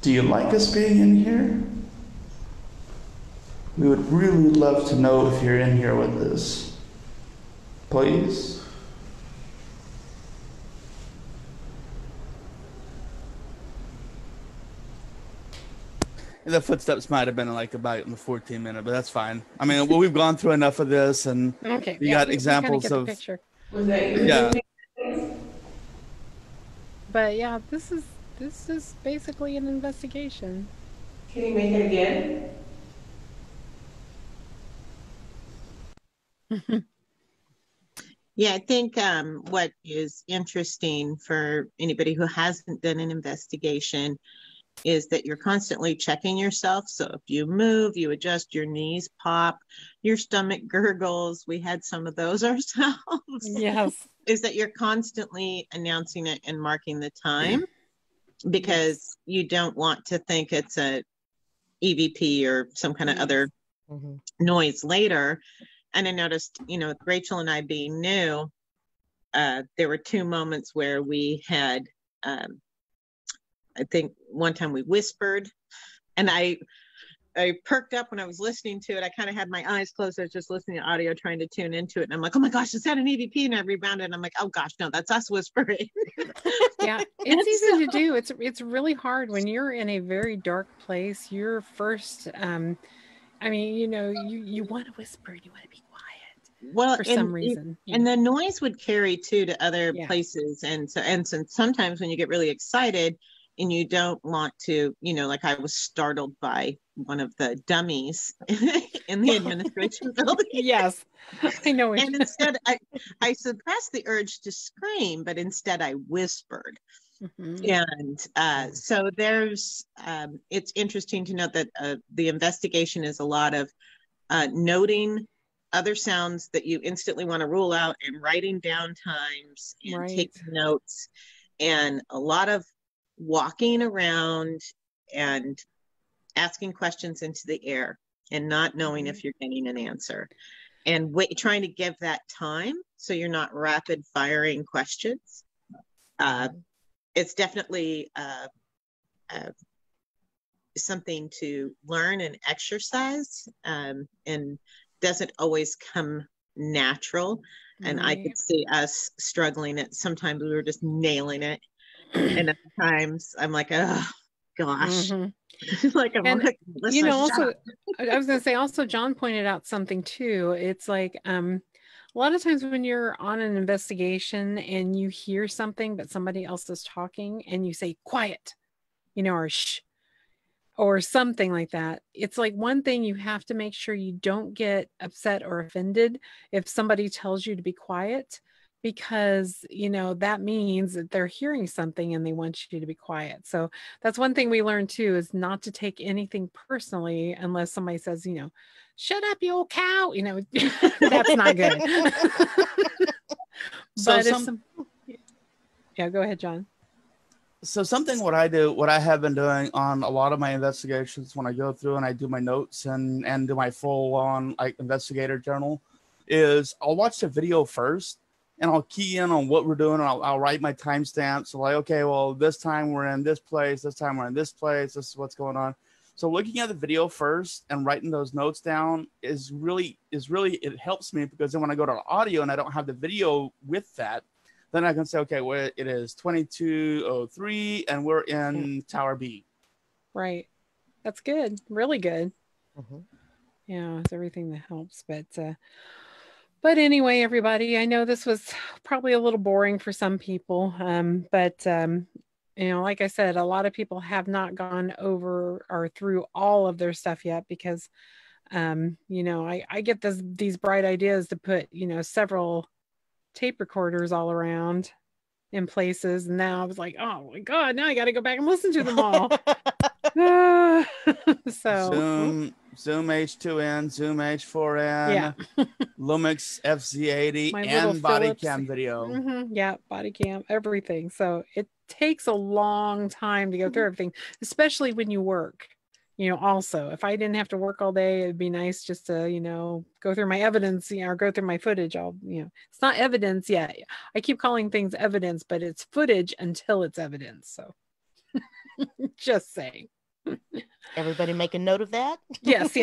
Do you like us being in here? We would really love to know if you're in here with us. Please? The footsteps might have been like about in the 14-minute, but that's fine. I mean, well, we've gone through enough of this, and Okay. you got examples of. Picture. Was that you? Yeah. But yeah, this is basically an investigation. Can you make it again? Yeah, I think what is interesting for anybody who hasn't done an investigation is that you're constantly checking yourself. So if you move, you adjust, your knees pop, your stomach gurgles. We had some of those ourselves. Yes. Is that you're constantly announcing it and marking the time because you don't want to think it's a EVP or some kind of other noise later. And I noticed, with Rachel and I being new, there were 2 moments where we had, I think one time we whispered, and I perked up when I was listening to it. I kind of had my eyes closed. I was just listening to audio, trying to tune into it. And I'm like, oh my gosh, is that an EVP? And I rebounded. And I'm like, oh gosh, no, that's us whispering. Yeah, it's easy to do. It's really hard when you're in a very dark place. You're first, I mean, you want to whisper, you want to be quiet. Well, for some reason. And the noise would carry too to other places. And sometimes when you get really excited and you don't want to, like I was startled by one of the dummies in the administration building. Yes, I know. And instead I suppressed the urge to scream, but instead I whispered. And so there's, it's interesting to note that the investigation is a lot of noting other sounds that you instantly want to rule out and writing down times and taking notes, and a lot of walking around and asking questions into the air and not knowing if you're getting an answer, and trying to give that time so you're not rapid firing questions. It's definitely something to learn and exercise, and doesn't always come natural. And I could see us struggling it. Sometimes we were just nailing it. And other times I'm like, oh gosh. Like, I'm like, also, I was going to say, also, John pointed out something too. It's like, a lot of times when you're on an investigation and you hear something, but somebody else is talking and you say quiet, or shh, or something like that. It's like, one thing you have to make sure you don't get upset or offended if somebody tells you to be quiet, because, that means that they're hearing something and they want you to be quiet. So that's one thing we learned too, is not to take anything personally unless somebody says, shut up, you old cow, that's not good. But yeah, go ahead, John. So something what I have been doing on a lot of my investigations when I go through and I do my notes and do my full on like investigator journal is I'll watch the video first and I'll key in on what we're doing. And I'll write my timestamps. So like, okay, well, this time we're in this place. This time we're in this place. This is what's going on. So looking at the video first and writing those notes down is really, it helps me because then when I go to the audio and I don't have the video with that, then I can say, okay, well, it is 22:03 and we're in Tower B. Right. That's good. Really good. Mm-hmm. Yeah, it's everything that helps. But anyway, everybody, I know this was probably a little boring for some people. But you know, like I said, a lot of people have not gone over or through all of their stuff yet because you know, I get these bright ideas to put, you know, several tape recorders all around in places, and now I was like, oh my god, now I got to go back and listen to them all. So Zoom H2N, Zoom H4N, yeah. Lumix FZ80, and body Philips cam video. Yeah, body cam, everything. So it takes a long time to go through everything, especially when you work. You know, also, if I didn't have to work all day, it'd be nice just to, you know, go through my evidence, you know, or go through my footage. It's not evidence yet. I keep calling things evidence, but it's footage until it's evidence. So just saying. Everybody make a note of that? Yes.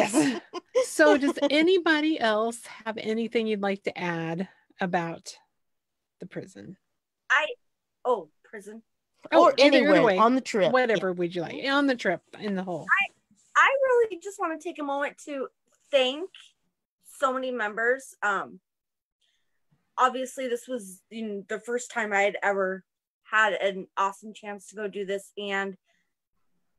So does anybody else have anything you'd like to add about the prison? Prison. Or anywhere either way, on the trip. Whatever would you like? On the trip, in the whole. I really just want to take a moment to thank so many members. Obviously, this was the first time I had ever had an awesome chance to go do this, and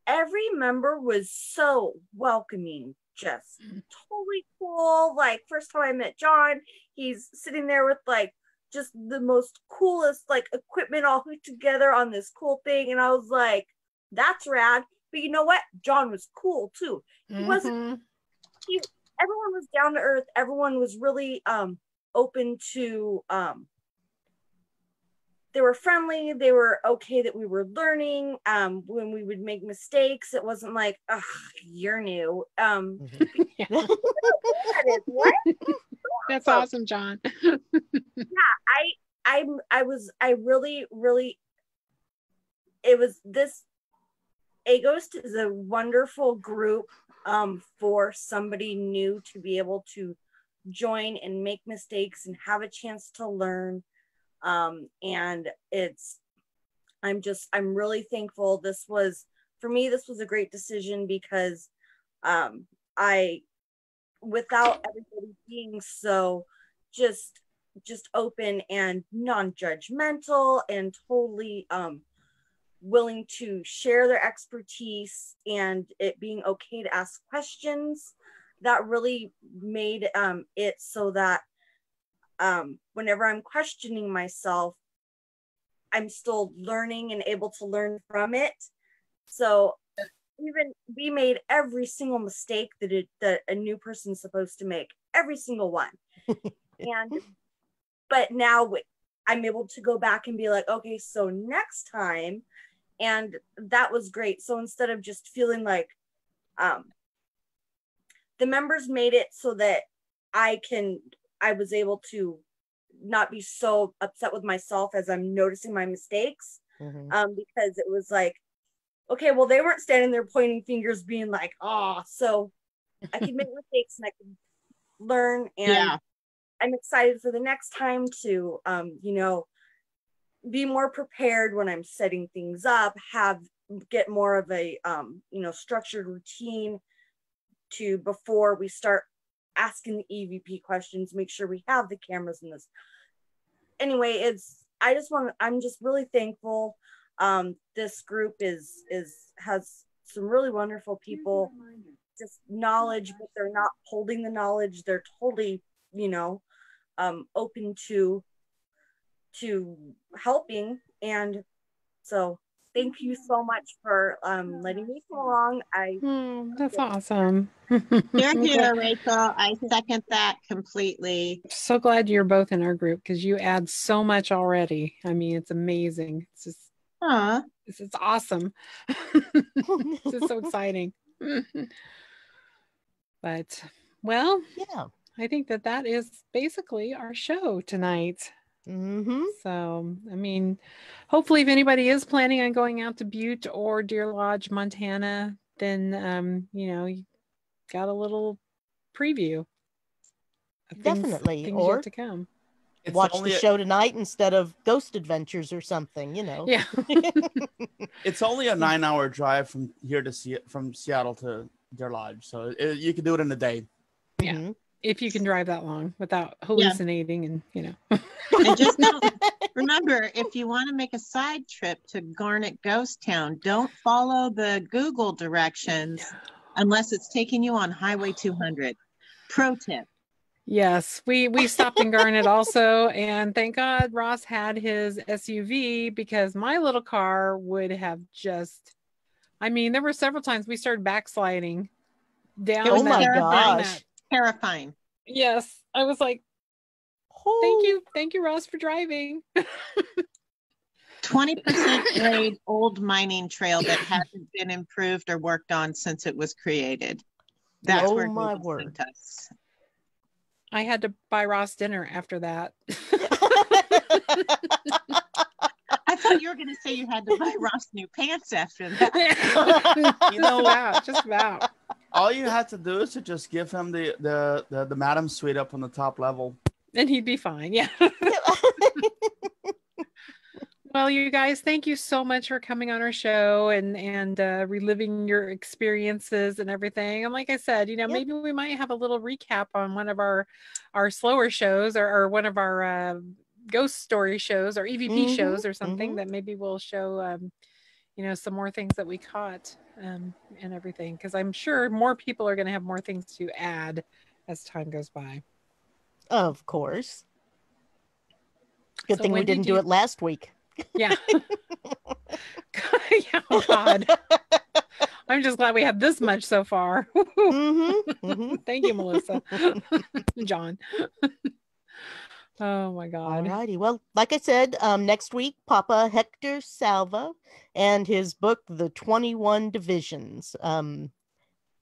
every member was so welcoming, just totally cool. Like, first time I met John, he's sitting there with like just the most coolest like equipment all hooked together on this cool thing, and I was like, that's rad. But you know what? John was cool too. He wasn't. Everyone was down to earth. Everyone was really open to. They were friendly. They were okay that we were learning. When we would make mistakes, it wasn't like, "Ugh, you're new." What? That's awesome, John. Yeah, I really. It was this. A.G.H.O.S.T is a wonderful group for somebody new to be able to join and make mistakes and have a chance to learn. And I'm really thankful. This was a great decision because without everybody being so just open and non-judgmental and totally willing to share their expertise and it being okay to ask questions, that really made it so that whenever I'm questioning myself, I'm still learning and able to learn from it. So even we made every single mistake that a new person's supposed to make, every single one. But now I'm able to go back and be like, okay, so next time. And that was great. So instead of just feeling like the members made it so that I was able to not be so upset with myself as I'm noticing my mistakes. Because it was like, okay, well, they weren't standing there pointing fingers being like, oh, so I could make mistakes and I could learn. And I'm excited for the next time to, be more prepared when I'm setting things up, get more of a, structured routine before we start asking the EVP questions, make sure we have the cameras in this. Anyway, I'm just really thankful. This group has some really wonderful people, just knowledge, but they're not holding the knowledge. They're totally, open to helping. And so thank you so much for letting me come along. That's awesome. Here, Rachel. I second that completely. So glad you're both in our group because you add so much already. I mean, it's amazing. It's just This is awesome. This is so exciting. But, well, yeah, I think that is basically our show tonight. Mm-hmm. So, I mean, hopefully if anybody is planning on going out to Butte or Deer Lodge, Montana, then, you got a little preview of Definitely. things Or yet to come. Watch the show tonight instead of Ghost Adventures or something, Yeah. It's only a 9-hour drive from here to from Seattle to Deer Lodge, so you can do it in a day. Yeah. Mm-hmm. If you can drive that long without hallucinating and And just remember, if you want to make a side trip to Garnet Ghost Town, don't follow the Google directions unless it's taking you on Highway 200. Pro tip. Yes, we stopped in Garnet also, and thank God Ross had his SUV, because my little car would have just, I mean, there were several times we started backsliding down. Oh my gosh. Terrifying. Yes, I was like, thank you, Ross, for driving. 20% grade old mining trail that hasn't been improved or worked on since it was created. That's where my Google word. sent us. I had to buy Ross dinner after that. I thought you were going to say you had to buy Ross new pants after that. Just about. All you have to do is to just give him the madam suite up on the top level, and he'd be fine. Yeah. Well, you guys, thank you so much for coming on our show and reliving your experiences and everything. And like I said, maybe we might have a little recap on one of our slower shows, or one of our ghost story shows, or EVP shows, or something that maybe we'll show, some more things that we caught and everything. Because I'm sure more people are going to have more things to add as time goes by. Of course. Good thing we didn't do it last week. Yeah. Oh God. I'm just glad we have this much so far. Thank you, Melissa. John. Oh my God. Alrighty. Well, like I said, next week, Papa Hector Salva and his book, The 21 Divisions,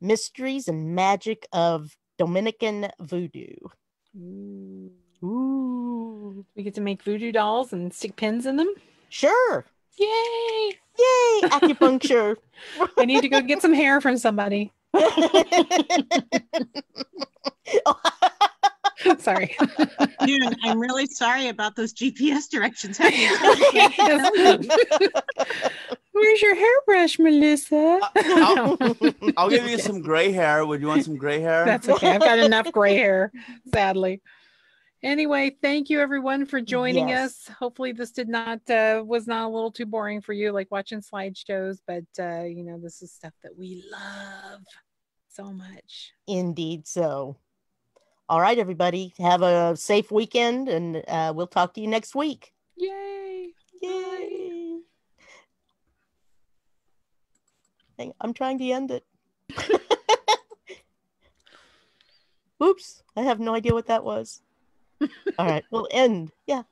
Mysteries and Magic of Dominican Voodoo. Ooh. We get to make voodoo dolls and stick pins in them? Sure. Yay! Yay! Acupuncture. I need to go get some hair from somebody. Sorry. Dude, I'm really sorry about those GPS directions. Where's your hairbrush, Melissa? I'll give you some gray hair. Would you want some gray hair? That's okay. I've got enough gray hair, sadly. Anyway, thank you everyone for joining us. Hopefully this was not a little too boring for you, like watching slideshows, but this is stuff that we love so much. Indeed so. All right, everybody, have a safe weekend, and we'll talk to you next week. Yay! Yay! Hey, I'm trying to end it. Oops, I have no idea what that was. All right, we'll end. Yeah.